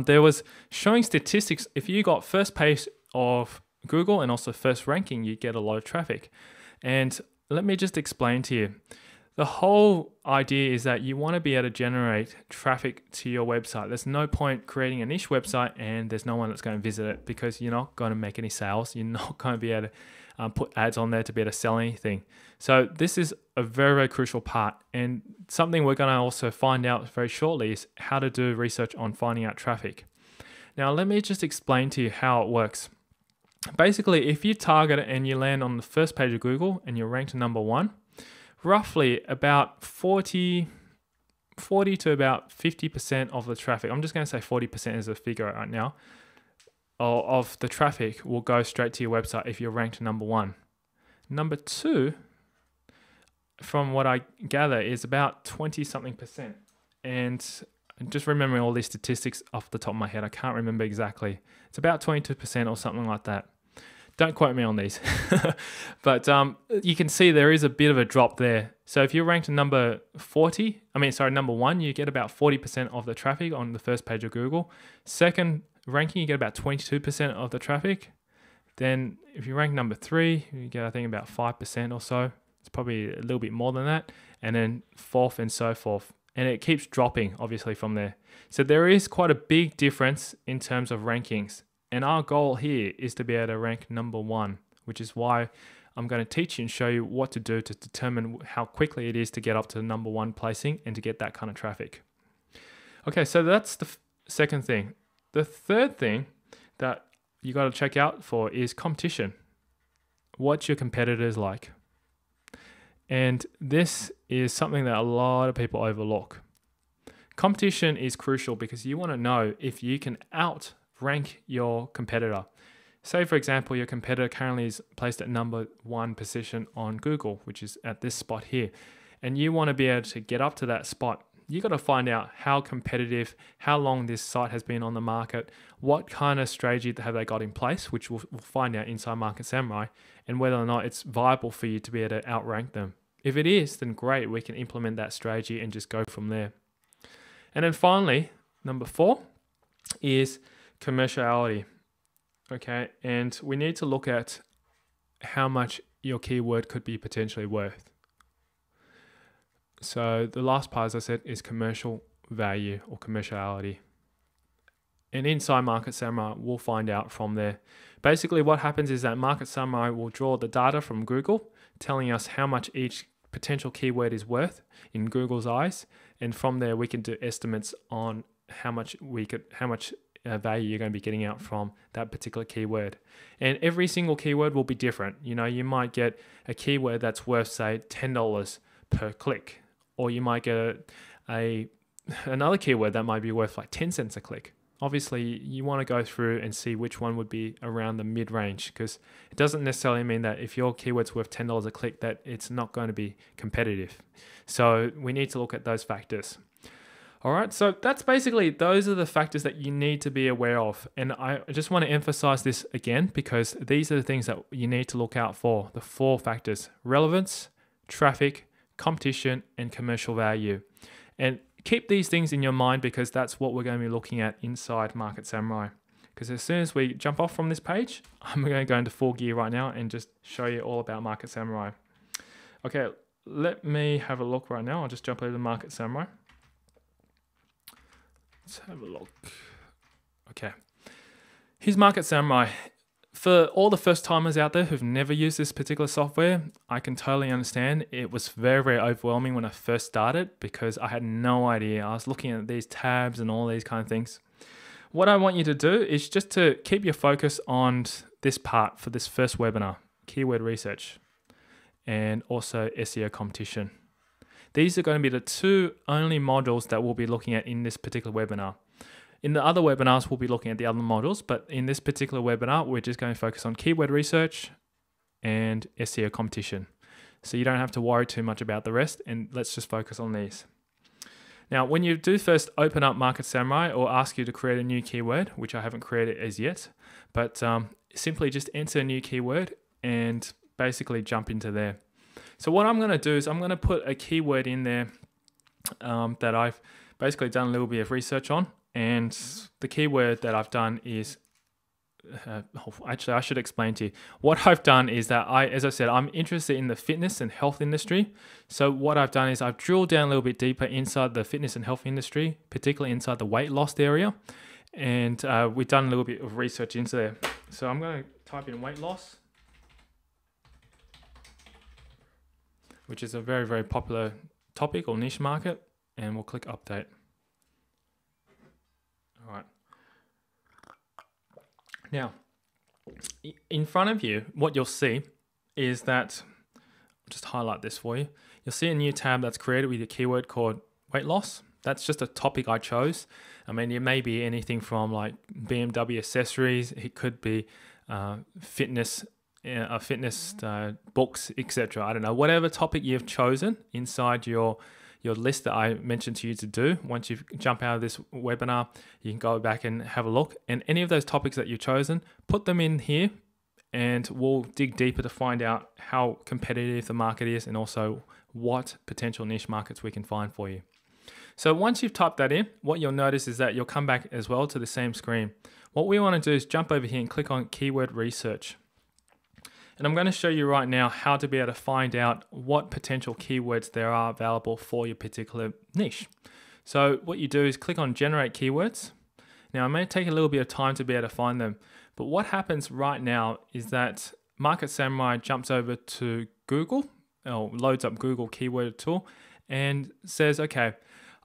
there was showing statistics. If you got first page of Google and also first ranking, you get a lot of traffic. And let me just explain to you. The whole idea is that you want to be able to generate traffic to your website. There's no point creating a niche website and there's no one that's going to visit it because you're not going to make any sales. You're not going to be able to put ads on there to be able to sell anything. So this is a very, very crucial part. And something we're going to also find out very shortly is how to do research on finding out traffic. Now, let me just explain to you how it works. Basically, if you target it and you land on the first page of Google and you're ranked number 1, roughly about 40 to about 50% of the traffic, I'm just going to say 40% is a figure right now, of the traffic will go straight to your website if you're ranked number 1. Number 2, from what I gather, is about 20-something%. And just remembering all these statistics off the top of my head, I can't remember exactly. It's about 22% or something like that. Don't quote me on these. But you can see there is a bit of a drop there. So if you're ranked number 1, you get about 40% of the traffic on the first page of Google. Second ranking, you get about 22% of the traffic. Then if you rank number 3, you get, I think, about 5% or so. It's probably a little bit more than that. And then fourth and so forth. And it keeps dropping, obviously, from there. So there is quite a big difference in terms of rankings. And our goal here is to be able to rank number 1, which is why I'm going to teach you and show you what to do to determine how quickly it is to get up to the number 1 placing and to get that kind of traffic. Okay, so that's the second thing. The third thing that you got to check out for is competition. What's your competitors like? And this is something that a lot of people overlook. Competition is crucial because you want to know if you can outrank your competitor. Say, for example, your competitor currently is placed at number 1 position on Google, which is at this spot here, and you want to be able to get up to that spot. You got to find out how competitive, how long this site has been on the market, what kind of strategy have they got in place, which we'll find out inside Market Samurai, and whether or not it's viable for you to be able to outrank them. If it is, then great, we can implement that strategy and just go from there. And then finally, number 4 is commerciality. Okay, and we need to look at how much your keyword could be potentially worth. So the last part, as I said, is commercial value or commerciality. And inside Market Samurai, we'll find out from there. Basically, what happens is that Market Samurai will draw the data from Google, telling us how much each potential keyword is worth in Google's eyes, and from there we can do estimates on how much value you're going to be getting out from that particular keyword. And every single keyword will be different. You know, you might get a keyword that's worth, say, $10 per click, or you might get another keyword that might be worth like 10 cents a click. Obviously, you want to go through and see which one would be around the mid-range, because it doesn't necessarily mean that if your keyword's worth $10 a click that it's not going to be competitive. So we need to look at those factors. All right, so those are the factors that you need to be aware of. And I just want to emphasize this again, because these are the things that you need to look out for, the 4 factors: relevance, traffic, competition, and commercial value. And keep these things in your mind, because that's what we're going to be looking at inside Market Samurai. Because as soon as we jump off from this page, I'm going to go into full gear right now and just show you all about Market Samurai. Okay, let me have a look right now. I'll just jump over to Market Samurai. Let's have a look. Okay, here's Market Samurai. For all the first timers out there who've never used this particular software, I can totally understand. It was very, very overwhelming when I first started because I had no idea. I was looking at these tabs and all these kind of things. What I want you to do is just to keep your focus on this part for this first webinar: keyword research and also SEO competition. These are going to be the 2 only modules that we'll be looking at in this particular webinar. In the other webinars, we'll be looking at the other modules, but in this particular webinar, we're just going to focus on keyword research, and SEO competition. So you don't have to worry too much about the rest, and let's just focus on these. Now, when you do first open up Market Samurai or ask you to create a new keyword, which I haven't created as yet, but simply just enter a new keyword and basically jump into there. So what I'm going to do is I'm going to put a keyword in there that I've basically done a little bit of research on, and the keyword that I've done is actually I should explain to you. What I've done is that as I said, I'm interested in the fitness and health industry. So what I've done is I've drilled down a little bit deeper inside the fitness and health industry, particularly inside the weight loss area. And we've done a little bit of research into there. So I'm going to type in weight loss, which is a very, very popular topic or niche market. And we'll click update. All right. Now, in front of you, what you'll see is that, I'll just highlight this for you. You'll see a new tab that's created with a keyword called weight loss. That's just a topic I chose. I mean, it may be anything from like BMW accessories. It could be fitness books, etc. I don't know, whatever topic you've chosen inside your list that I mentioned to you to do. Once you jump out of this webinar, you can go back and have a look. And any of those topics that you've chosen, put them in here and we'll dig deeper to find out how competitive the market is and also what potential niche markets we can find for you. So once you've typed that in, what you'll notice is that you'll come back as well to the same screen. What we want to do is jump over here and click on keyword research. And I'm going to show you right now how to be able to find out what potential keywords there are available for your particular niche. So what you do is click on generate keywords. Now it may take a little bit of time to be able to find them, but what happens right now is that Market Samurai jumps over to Google, or loads up Google keyword tool and says, okay,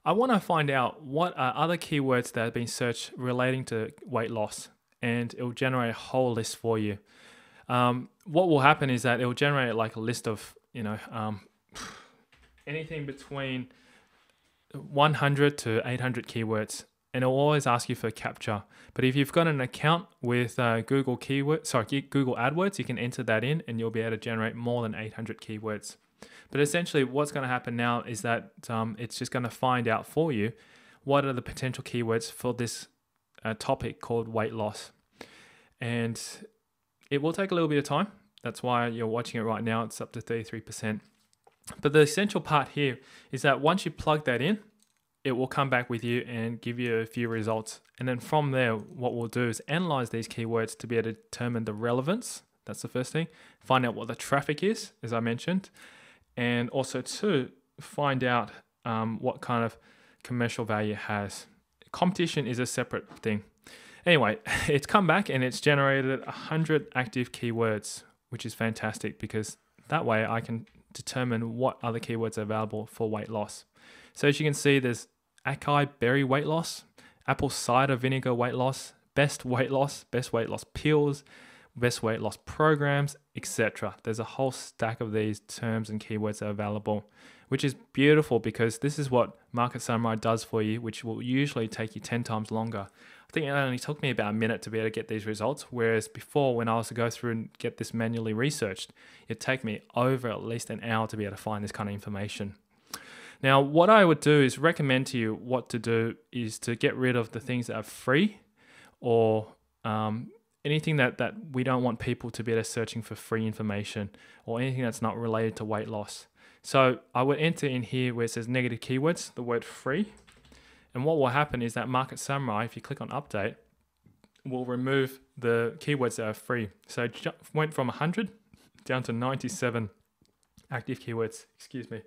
I want to find out what are other keywords that have been searched relating to weight loss, and it will generate a whole list for you. What will happen is that it will generate like a list of, anything between 100 to 800 keywords, and it will always ask you for captcha. But if you've got an account with Google AdWords, you can enter that in and you'll be able to generate more than 800 keywords. But essentially what's going to happen now is that it's just going to find out for you what are the potential keywords for this topic called weight loss. And it will take a little bit of time. That's why you're watching it right now. It's up to 33%. But the essential part here is that once you plug that in, it will come back with you and give you a few results. And then from there, what we'll do is analyze these keywords to be able to determine the relevance. That's the first thing. Find out what the traffic is, as I mentioned. And also to find out what kind of commercial value it has. Competition is a separate thing. Anyway, it's come back and it's generated 100 active keywords, which is fantastic because that way I can determine what other keywords are available for weight loss. So as you can see, there's acai berry weight loss, apple cider vinegar weight loss, best weight loss pills, best weight loss programs, etc. There's a whole stack of these terms and keywords that are available, which is beautiful because this is what Market Samurai does for you, which will usually take you 10 times longer. I think it only took me about a minute to be able to get these results, whereas before when I was to go through and get this manually researched, it'd take me over at least an hour to be able to find this kind of information. Now, what I would do is recommend to you what to do is to get rid of the things that are free or anything that we don't want people to be able to searching for free information or anything that's not related to weight loss. So I would enter in here where it says negative keywords, the word free. And what will happen is that Market Samurai, if you click on update, will remove the keywords that are free. So it went from 100 down to 97 active keywords, excuse me.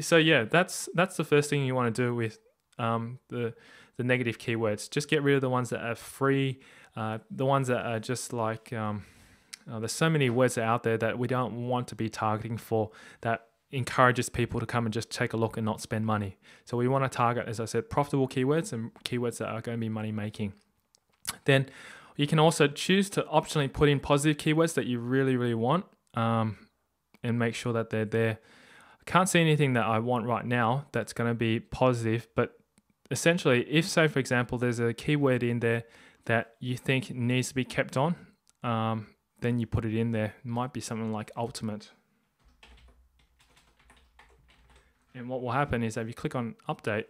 So yeah, that's the first thing you want to do with the negative keywords. Just get rid of the ones that are free, the ones that are just like, there's so many words out there that we don't want to be targeting for that encourages people to come and just take a look and not spend money. So we want to target, as I said, profitable keywords and keywords that are going to be money making. Then you can also choose to optionally put in positive keywords that you really, really want and make sure that they're there. I can't see anything that I want right now that's going to be positive, but essentially if, say, for example, there's a keyword in there that you think needs to be kept on, then you put it in there. It might be something like ultimate. And what will happen is that if you click on update,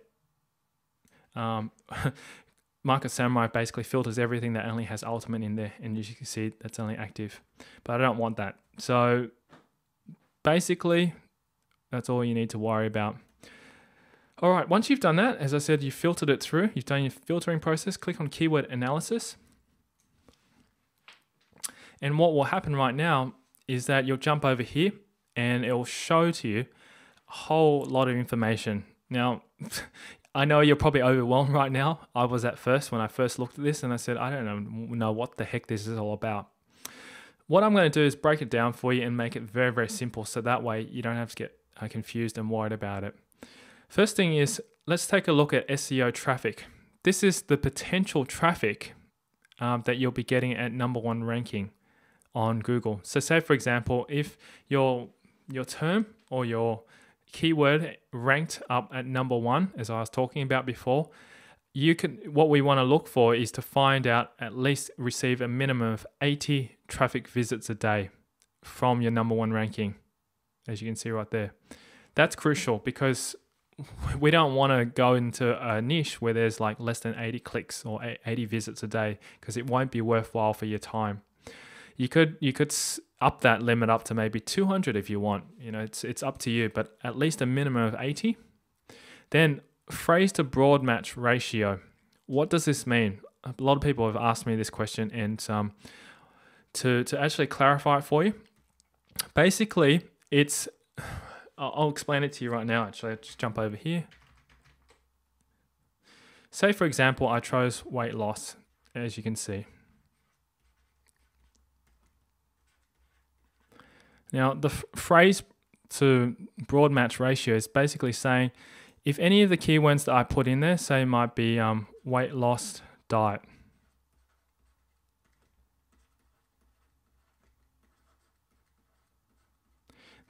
Market Samurai basically filters everything that only has ultimate in there, and as you can see, that's only active. But I don't want that. So basically, that's all you need to worry about. All right, once you've done that, as I said, you've filtered it through, you've done your filtering process, click on keyword analysis. And what will happen right now is that you'll jump over here and it will show to you a whole lot of information. Now, I know you're probably overwhelmed right now. I was at first when I first looked at this and I said, I don't know what the heck this is all about. What I'm going to do is break it down for you and make it very, very simple. So that way you don't have to get confused and worried about it. First thing is, let's take a look at SEO traffic. This is the potential traffic that you'll be getting at #1 ranking on Google. So say for example, if your term or your keyword ranked up at #1, as I was talking about before, what we want to look for is to find out at least receive a minimum of 80 traffic visits a day from your #1 ranking, as you can see right there. That's crucial because we don't want to go into a niche where there's like less than 80 clicks or 80 visits a day, because it won't be worthwhile for your time. You could up that limit up to maybe 200 if you want. It's up to you, but at least a minimum of 80. Then phrase to broad match ratio. What does this mean? A lot of people have asked me this question, and to actually clarify it for you, basically I'll explain it to you right now. Actually, I'll just jump over here. Say for example, I chose weight loss, as you can see. Now, the phrase to broad match ratio is basically saying if any of the keywords that I put in there, say might be weight loss diet.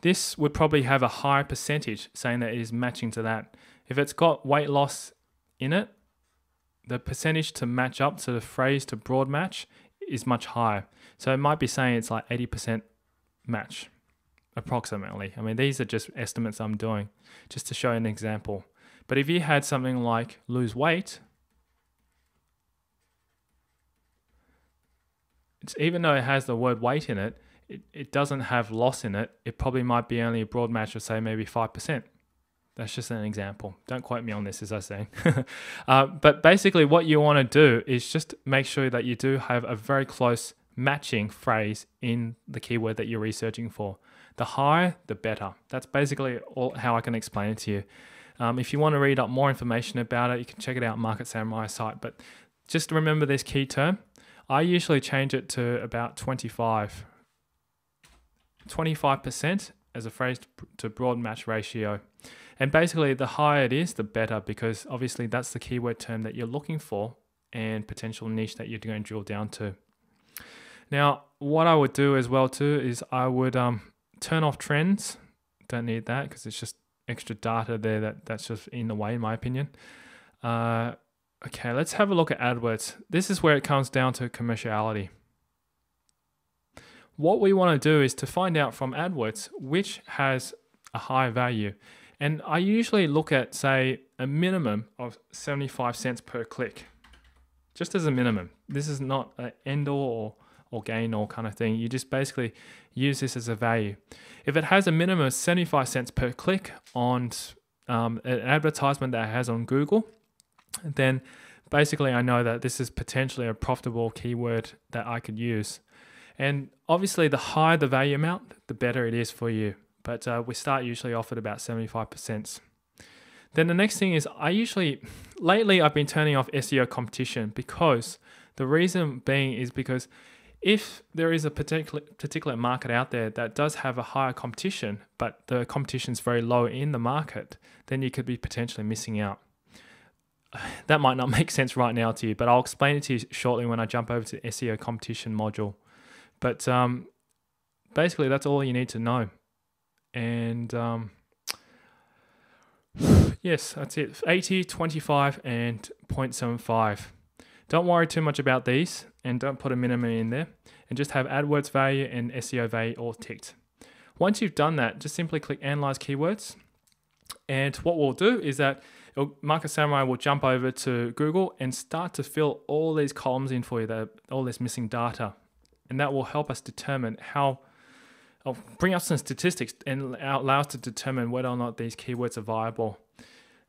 This would probably have a higher percentage saying that it is matching to that. If it's got weight loss in it, the percentage to match up to the phrase to broad match is much higher. So it might be saying it's like 80% match, approximately. I mean, these are just estimates I'm doing just to show an example. But if you had something like lose weight, even though it has the word weight in it, it doesn't have loss in it. It probably might be only a broad match of say maybe 5%. That's just an example. Don't quote me on this, as I say. But basically what you want to do is just make sure that you do have a very close matching phrase in the keyword that you're researching for. The higher, the better. That's basically how I can explain it to you. If you want to read up more information about it, you can check it out on Market Samurai's site. But just remember this key term. I usually change it to about 25% as a phrase to broad match ratio. And basically the higher it is, the better, because obviously that's the keyword term that you're looking for and potential niche that you're going to drill down to. Now, what I would do as well too is I would turn off trends. Don't need that because it's just extra data there that's just in the way, in my opinion. Okay, let's have a look at AdWords. This is where it comes down to commerciality. What we want to do is to find out from AdWords which has a high value. And I usually look at, say, a minimum of 75 cents per click, just as a minimum. This is not an end all or gain all kind of thing. You just basically use this as a value. If it has a minimum of 75 cents per click on an advertisement that it has on Google, then basically I know that this is potentially a profitable keyword that I could use. And obviously the higher the value amount, the better it is for you. But we start usually off at about 75%. Then the next thing is lately I've been turning off SEO competition, because the reason being is because if there is a particular market out there that does have a higher competition, but the competition is very low in the market, then you could be potentially missing out. That might not make sense right now to you, but I'll explain it to you shortly when I jump over to the SEO competition module. But basically that's all you need to know. And yes, that's it. 80, 25, and 0.75. Don't worry too much about these. and don't put a minimum in there, and just have AdWords value and SEO value all ticked. Once you've done that, just simply click Analyze Keywords. And what we'll do is that Market Samurai will jump over to Google and start to fill all these columns in for you, all this missing data. And that will help us determine I'll bring up some statistics and allow us to determine whether or not these keywords are viable.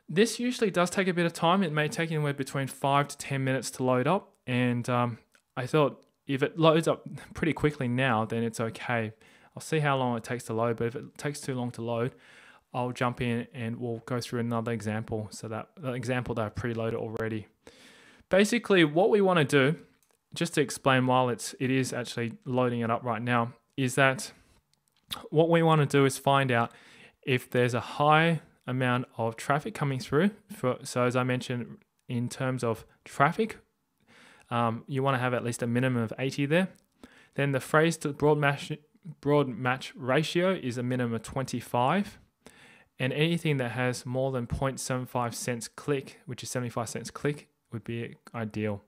This usually does take a bit of time. It may take anywhere between 5 to 10 minutes to load up. And I thought if it loads up pretty quickly now, then it's okay. I'll see how long it takes to load, but if it takes too long to load, I'll jump in and we'll go through another example. So that the example that I preloaded already. Basically, what we want to do, just to explain while it is actually loading it up right now, is that what we want to do is find out if there's a high amount of traffic coming through. So as I mentioned, in terms of traffic, you want to have at least a minimum of 80 there. Then the phrase to broad match ratio is a minimum of 25. And anything that has more than 0.75 cents click, which is 75 cents click, would be ideal.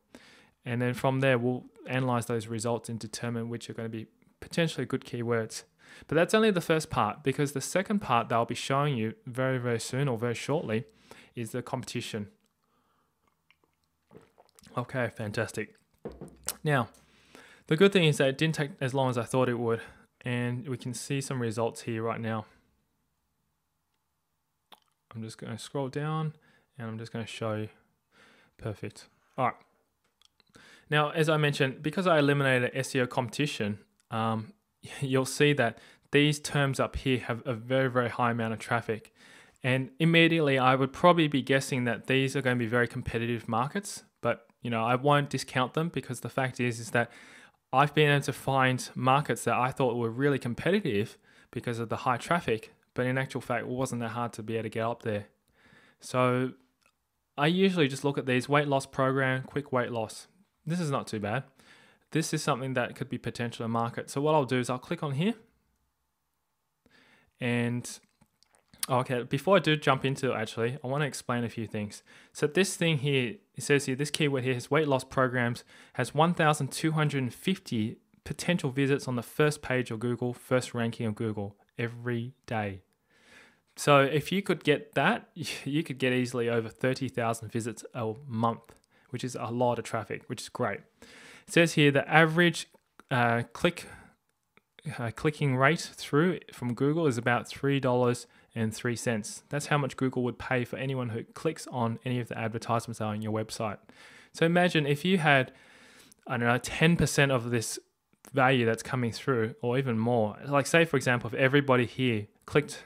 And then from there, we'll analyze those results and determine which are going to be potentially good keywords. But that's only the first part, because the second part that I'll be showing you very, very soon or very shortly is the competition. Okay, fantastic. Now, the good thing is that it didn't take as long as I thought it would, and we can see some results here right now. I'm just going to scroll down and I'm just going to show you. Perfect. All right. Now, as I mentioned, because I eliminated SEO competition, you'll see that these terms up here have a very, very high amount of traffic. And immediately I would probably be guessing that these are going to be very competitive markets, but I won't discount them, because the fact is that I've been able to find markets that I thought were really competitive because of the high traffic, but in actual fact, it wasn't that hard to be able to get up there. So I usually just look at these: weight loss program, quick weight loss. This is not too bad. This is something that could be potential a market. So what I'll do is I'll click on here. And okay, before I do jump into it, actually, I want to explain a few things. So this thing here, it says here, this keyword here, has weight loss programs, has 1,250 potential visits on the first page of Google, first ranking of Google every day. So if you could get that, you could get easily over 30,000 visits a month, which is a lot of traffic, which is great. It says here the average clicking rate through from Google is about $3.03. That's how much Google would pay for anyone who clicks on any of the advertisements that are on your website. So imagine if you had, 10% of this value that's coming through, or even more. Like, say for example, if everybody here clicks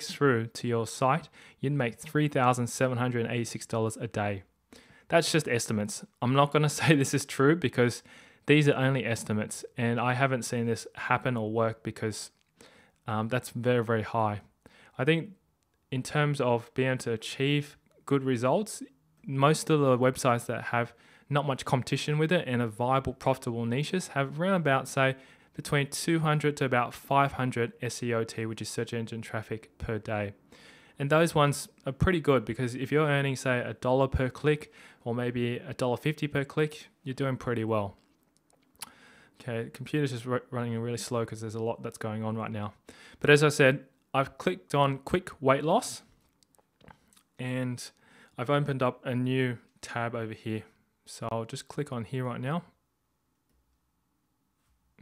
through to your site, you'd make $3,786 a day. That's just estimates. I'm not going to say this is true, because these are only estimates, and I haven't seen this happen or work, because that's very, very high. I think in terms of being able to achieve good results, most of the websites that have not much competition with it and are viable, profitable niches have around about, say, between 200 to about 500 SEOT, which is search engine traffic, per day. And those ones are pretty good, because if you're earning, say, $1 per click, or maybe $1.50 per click, you're doing pretty well. Okay, the computer's just running really slow because there's a lot that's going on right now. But as I said, I've clicked on quick weight loss, and I've opened up a new tab over here. So I'll just click on here right now.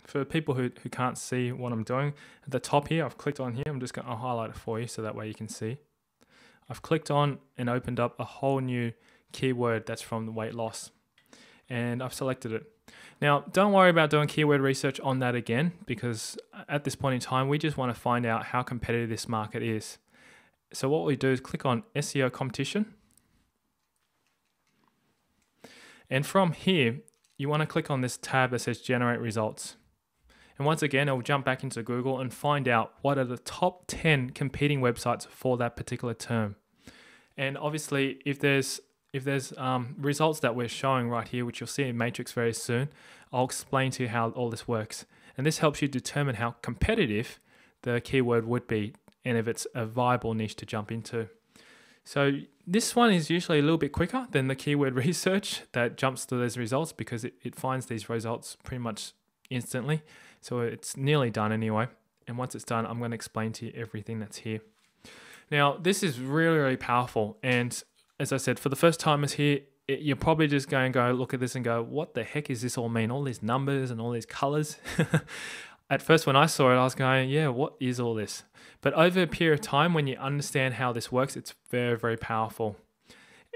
For people who can't see what I'm doing, at the top here, I've clicked on here. I'll highlight it for you so that way you can see. I've clicked on and opened up a whole new keyword that's from the weight loss, and I've selected it. Now, don't worry about doing keyword research on that again, because at this point in time, we just want to find out how competitive this market is. So what we do is click on SEO competition. And from here, you want to click on this tab that says generate results. And once again, it'll jump back into Google and find out what are the top 10 competing websites for that particular term. And obviously, if there's results that we're showing right here, which you'll see in Matrix very soon, I'll explain to you how all this works. And this helps you determine how competitive the keyword would be and if it's a viable niche to jump into. So This one is usually a little bit quicker than the keyword research that jumps to those results because it finds these results pretty much instantly. So it's nearly done anyway. And once it's done, I'm going to explain to you everything that's here. Now, this is really, really powerful. And as I said, for the first timers here, you're probably just going to go look at this and go, what the heck is this all mean? All these numbers and all these colors. At first, when I saw it, I was going, yeah, what is all this? But over a period of time, when you understand how this works, it's very, very powerful.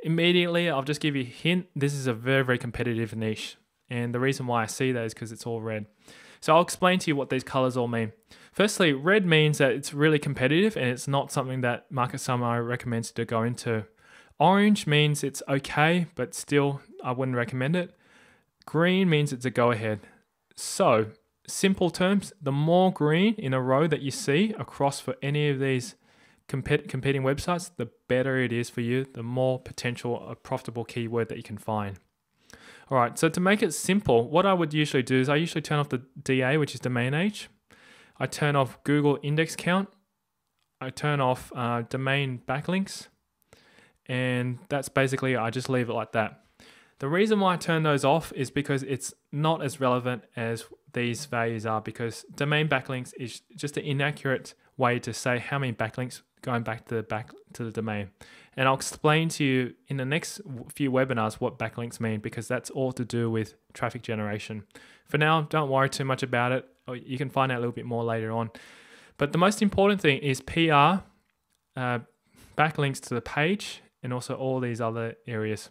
Immediately, I'll just give you a hint. This is a very, very competitive niche. And the reason why I see that is because it's all red. So I'll explain to you what these colors all mean. Firstly, red means that it's really competitive and it's not something that Market Summary recommends to go into. Orange means it's okay, but still I wouldn't recommend it. Green means it's a go-ahead. So, simple terms, the more green in a row that you see across for any of these competing websites, the better it is for you, the more potential a profitable keyword that you can find. All right, so to make it simple, what I would usually do is I usually turn off the DA, which is domain age. I turn off Google index count. I turn off domain backlinks. And that's basically, I just leave it like that. The reason why I turn those off is because it's not as relevant as these values are, because domain backlinks is just an inaccurate way to say how many backlinks going back to the domain. And I'll explain to you in the next few webinars what backlinks mean, because that's all to do with traffic generation. For now, don't worry too much about it. You can find out a little bit more later on. But the most important thing is PR, backlinks to the page, and also all these other areas.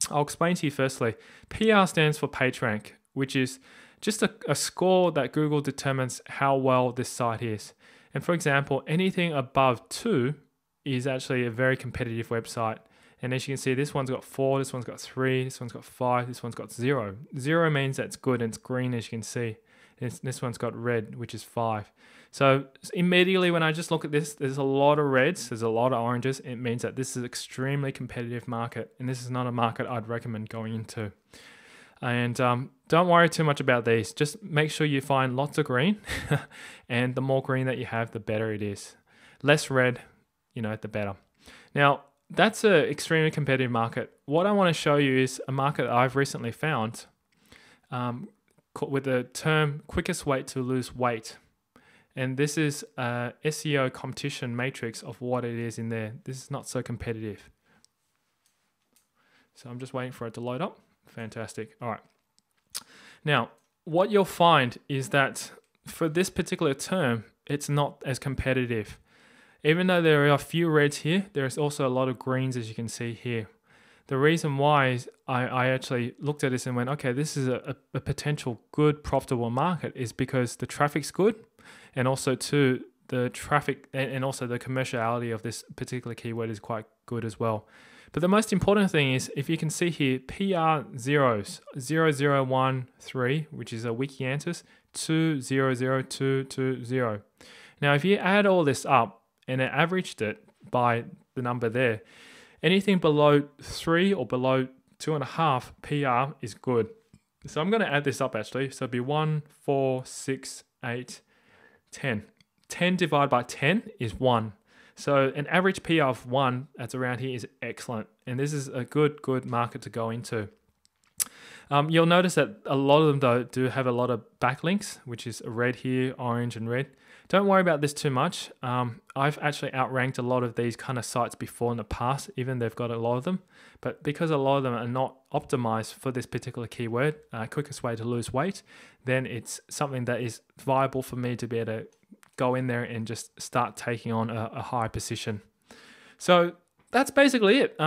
I'll explain to you firstly. PR stands for PageRank, which is just a score that Google determines how well this site is. And for example, anything above 2 is actually a very competitive website. And as you can see, this one's got 4, this one's got 3, this one's got 5, this one's got 0. 0 means that's good and it's green, as you can see. This one's got red, which is 5. So immediately when I just look at this, there's a lot of reds, there's a lot of oranges. It means that this is an extremely competitive market, and this is not a market I'd recommend going into. And don't worry too much about these. Just make sure you find lots of green, and the more green that you have, the better it is. Less red, the better. Now, that's an extremely competitive market. What I want to show you is a market that I've recently found with the term quickest way to lose weight. And this is a SEO competition matrix of what it is in there. This is not so competitive. So I'm just waiting for it to load up. Fantastic. All right. Now, what you'll find is that for this particular term, it's not as competitive. Even though there are a few reds here, there's also a lot of greens, as you can see here. The reason why is I actually looked at this and went, okay, this is a potential good, profitable market, is because the traffic's good, and also too, the traffic and also the commerciality of this particular keyword is quite good as well. But the most important thing is, if you can see here, PR zeros, 0013, which is a wiki answers, 200220. Now, if you add all this up and it averaged it by the number there, anything below 3 or below 2.5 PR is good. So I'm going to add this up actually. So it'd be 1, 4, 6, 8, 10. 10 divided by 10 is 1. So an average PR of 1 that's around here is excellent. And this is a good market to go into. You'll notice that a lot of them though do have a lot of backlinks, which is red here, orange and red. Don't worry about this too much. I've actually outranked a lot of these kind of sites before in the past, even they've got a lot of them. But because a lot of them are not optimized for this particular keyword, quickest way to lose weight, then it's something that is viable for me to be able to go in there and just start taking on a high position. So that's basically it.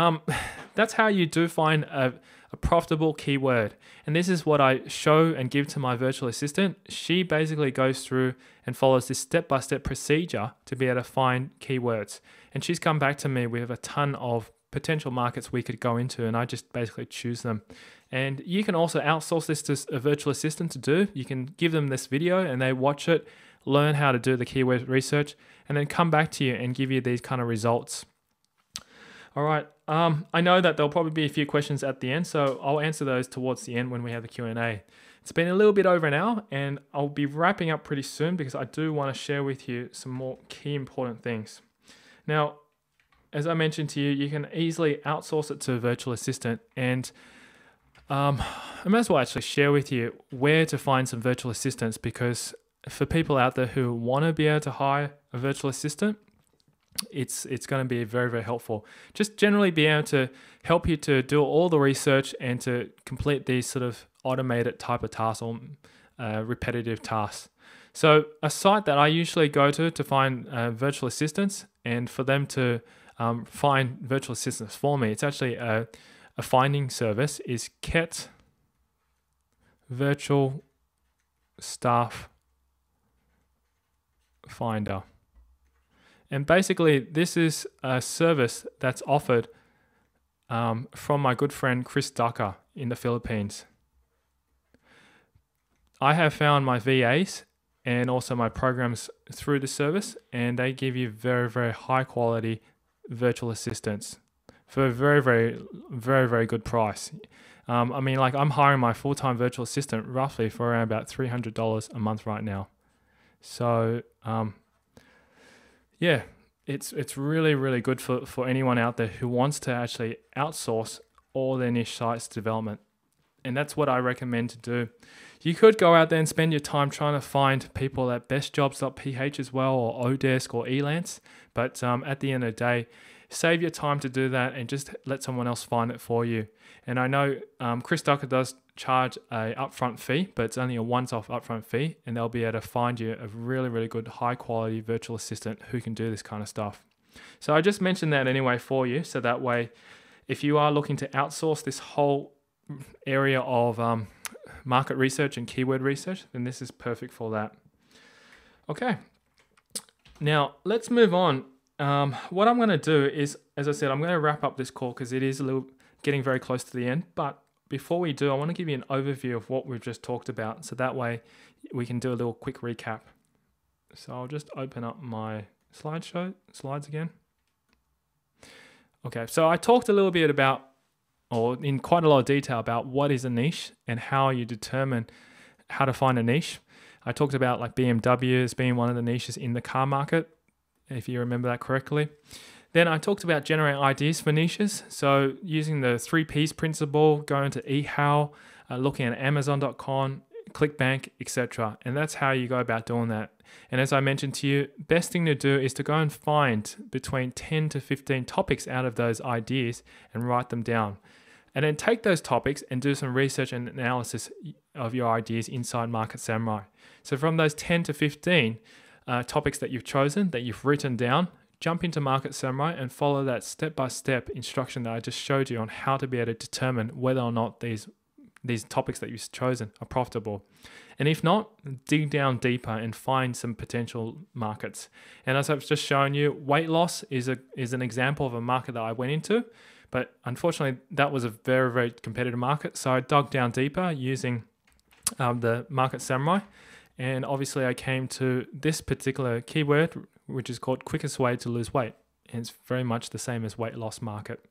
That's how you do find a profitable keyword. And this is what I show and give to my virtual assistant. She basically goes through and follows this step-by-step procedure to be able to find keywords. And she's come back to me with a ton of potential markets we could go into, and I just basically choose them. And you can also outsource this to a virtual assistant to do. You can give them this video and they watch it, learn how to do the keyword research, and then come back to you and give you these kind of results. All right, I know that there'll probably be a few questions at the end, so I'll answer those towards the end when we have the Q&A. It's been a little bit over an hour, and I'll be wrapping up pretty soon because I do want to share with you some more key important things. Now, as I mentioned to you, you can easily outsource it to a virtual assistant. And I might as well actually share with you where to find some virtual assistants, because for people out there who want to be able to hire a virtual assistant, it's going to be very, very helpful. Just generally be able to help you to do all the research and to complete these sort of automated type of tasks or repetitive tasks. So a site that I usually go to find virtual assistants and for them to find virtual assistants for me, it's actually a finding service, is Ket Virtual Staff Finder. And basically, this is a service that's offered from my good friend Chris Ducker in the Philippines. I have found my VAs and also my programs through the service, and they give you very, very high quality virtual assistants for a very, very, very, very good price. I mean, like, I'm hiring my full-time virtual assistant roughly for around about $300 a month right now. So, yeah, it's really, really good for anyone out there who wants to actually outsource all their niche sites development. And that's what I recommend to do. You could go out there and spend your time trying to find people at bestjobs.ph as well, or Odesk or Elance. But at the end of the day, save your time to do that and just let someone else find it for you. And I know Chris Ducker does charge a upfront fee, but it's only a once-off upfront fee, and they'll be able to find you a really, really good high-quality virtual assistant who can do this kind of stuff. So I just mentioned that anyway for you, so that way, if you are looking to outsource this whole area of market research and keyword research, then this is perfect for that. Okay, now let's move on. What I'm going to do is, as I said, I'm going to wrap up this call because it is getting very close to the end. But before we do, I want to give you an overview of what we've just talked about, so that way we can do a little quick recap. So I'll just open up my slides again. Okay, so I talked a little bit about, or in quite a lot of detail, about what is a niche and how you determine how to find a niche. I talked about like BMW as being one of the niches in the car market, if you remember that correctly. Then I talked about generating ideas for niches. So using the 3Ps principle, going to eHow, looking at Amazon.com, ClickBank, etc. And that's how you go about doing that. And as I mentioned to you, best thing to do is to go and find between 10 to 15 topics out of those ideas and write them down. And then take those topics and do some research and analysis of your ideas inside Market Samurai. So from those 10 to 15 topics that you've chosen, that you've written down, jump into Market Samurai and follow that step-by-step instruction that I just showed you on how to be able to determine whether or not these topics that you've chosen are profitable. And if not, dig down deeper and find some potential markets. And as I've just shown you, weight loss is an example of a market that I went into, but unfortunately that was a very, very competitive market. So I dug down deeper using the Market Samurai. And obviously I came to this particular keyword, which is called quickest way to lose weight. And it's very much the same as weight loss market.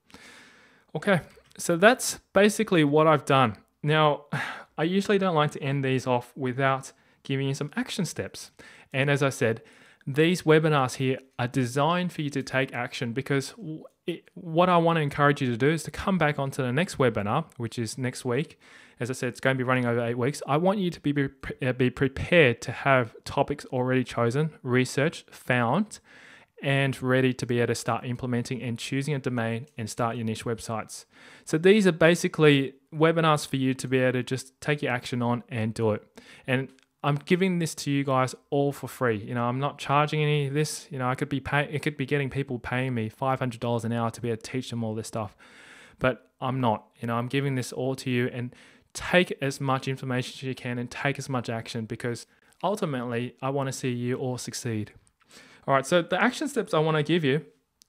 Okay, so that's basically what I've done. Now, I usually don't like to end these off without giving you some action steps. And as I said, these webinars here are designed for you to take action, because what I want to encourage you to do is to come back onto the next webinar, which is next week. As I said, it's going to be running over 8 weeks. I want you to be prepared to have topics already chosen, researched, found, and ready to be able to start implementing and choosing a domain and start your niche websites. So these are basically webinars for you to be able to just take your action on and do it. And I'm giving this to you guys all for free. You know, I'm not charging any of this. You know, it could be getting people paying me $500 an hour to be able to teach them all this stuff, but I'm not. You know, I'm giving this all to you, and take as much information as you can and take as much action, because ultimately I want to see you all succeed. All right, so the action steps I want to give you,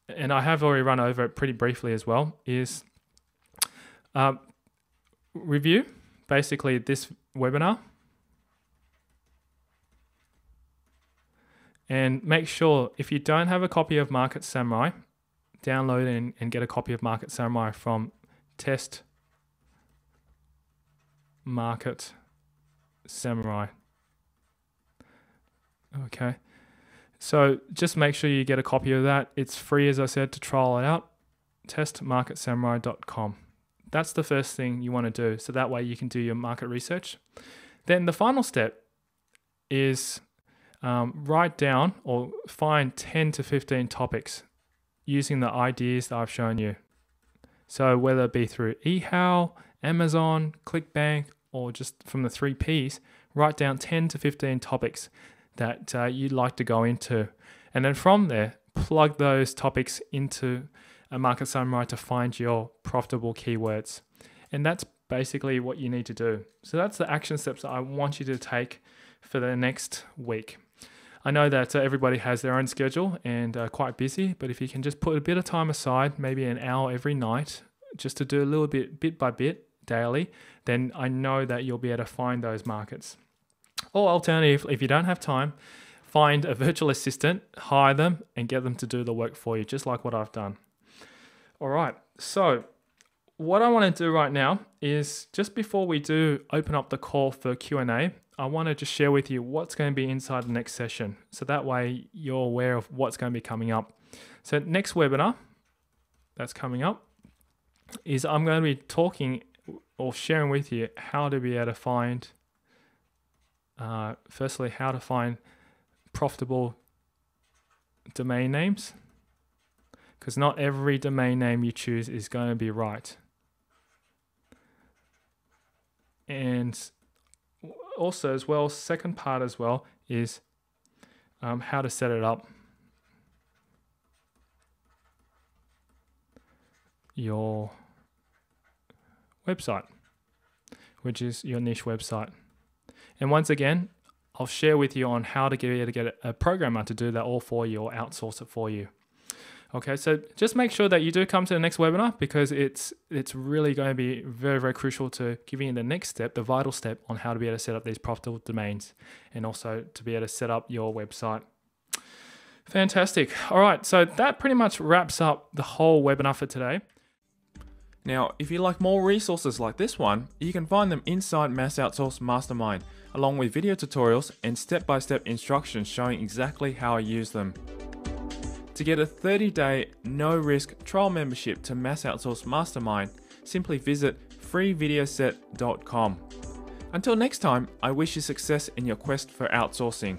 and I have already run over it pretty briefly as well, is review basically this webinar, and make sure if you don't have a copy of Market Samurai, download and get a copy of Market Samurai from Test Market Samurai. Okay. So just make sure you get a copy of that. It's free, as I said, to trial it out. Testmarketsamurai.com. That's the first thing you want to do. So that way you can do your market research. Then the final step is write down or find 10 to 15 topics using the ideas that I've shown you. So whether it be through eHow, Amazon, ClickBank, or just from the 3 Ps, write down 10 to 15 topics that you'd like to go into. And then from there, plug those topics into a Market Samurai to find your profitable keywords. And that's basically what you need to do. So that's the action steps that I want you to take for the next week. I know that everybody has their own schedule and are quite busy, but if you can just put a bit of time aside, maybe an hour every night, just to do a little bit by bit, daily, then I know that you'll be able to find those markets. Or alternative, if you don't have time, find a virtual assistant, hire them, and get them to do the work for you, just like what I've done. All right, so what I want to do right now is, just before we do open up the call for Q&A, I want to just share with you what's going to be inside the next session. So that way you're aware of what's going to be coming up. So next webinar that's coming up is I'm going to be talking or sharing with you how to be able to find, firstly, how to find profitable domain names, because not every domain name you choose is going to be right. And also as well, second part as well is how to set it up. Your website, which is your niche website. And once again, I'll share with you on how to get a programmer to do that all for you or outsource it for you. Okay, so just make sure that you do come to the next webinar, because it's really going to be very, very crucial to giving you the next step, the vital step on how to be able to set up these profitable domains and also to be able to set up your website. Fantastic. All right, so that pretty much wraps up the whole webinar for today. Now, if you like more resources like this one, you can find them inside Mass Outsource Mastermind, along with video tutorials and step-by-step instructions showing exactly how I use them. To get a 30-day, no-risk trial membership to Mass Outsource Mastermind, simply visit freevideoset.com. Until next time, I wish you success in your quest for outsourcing.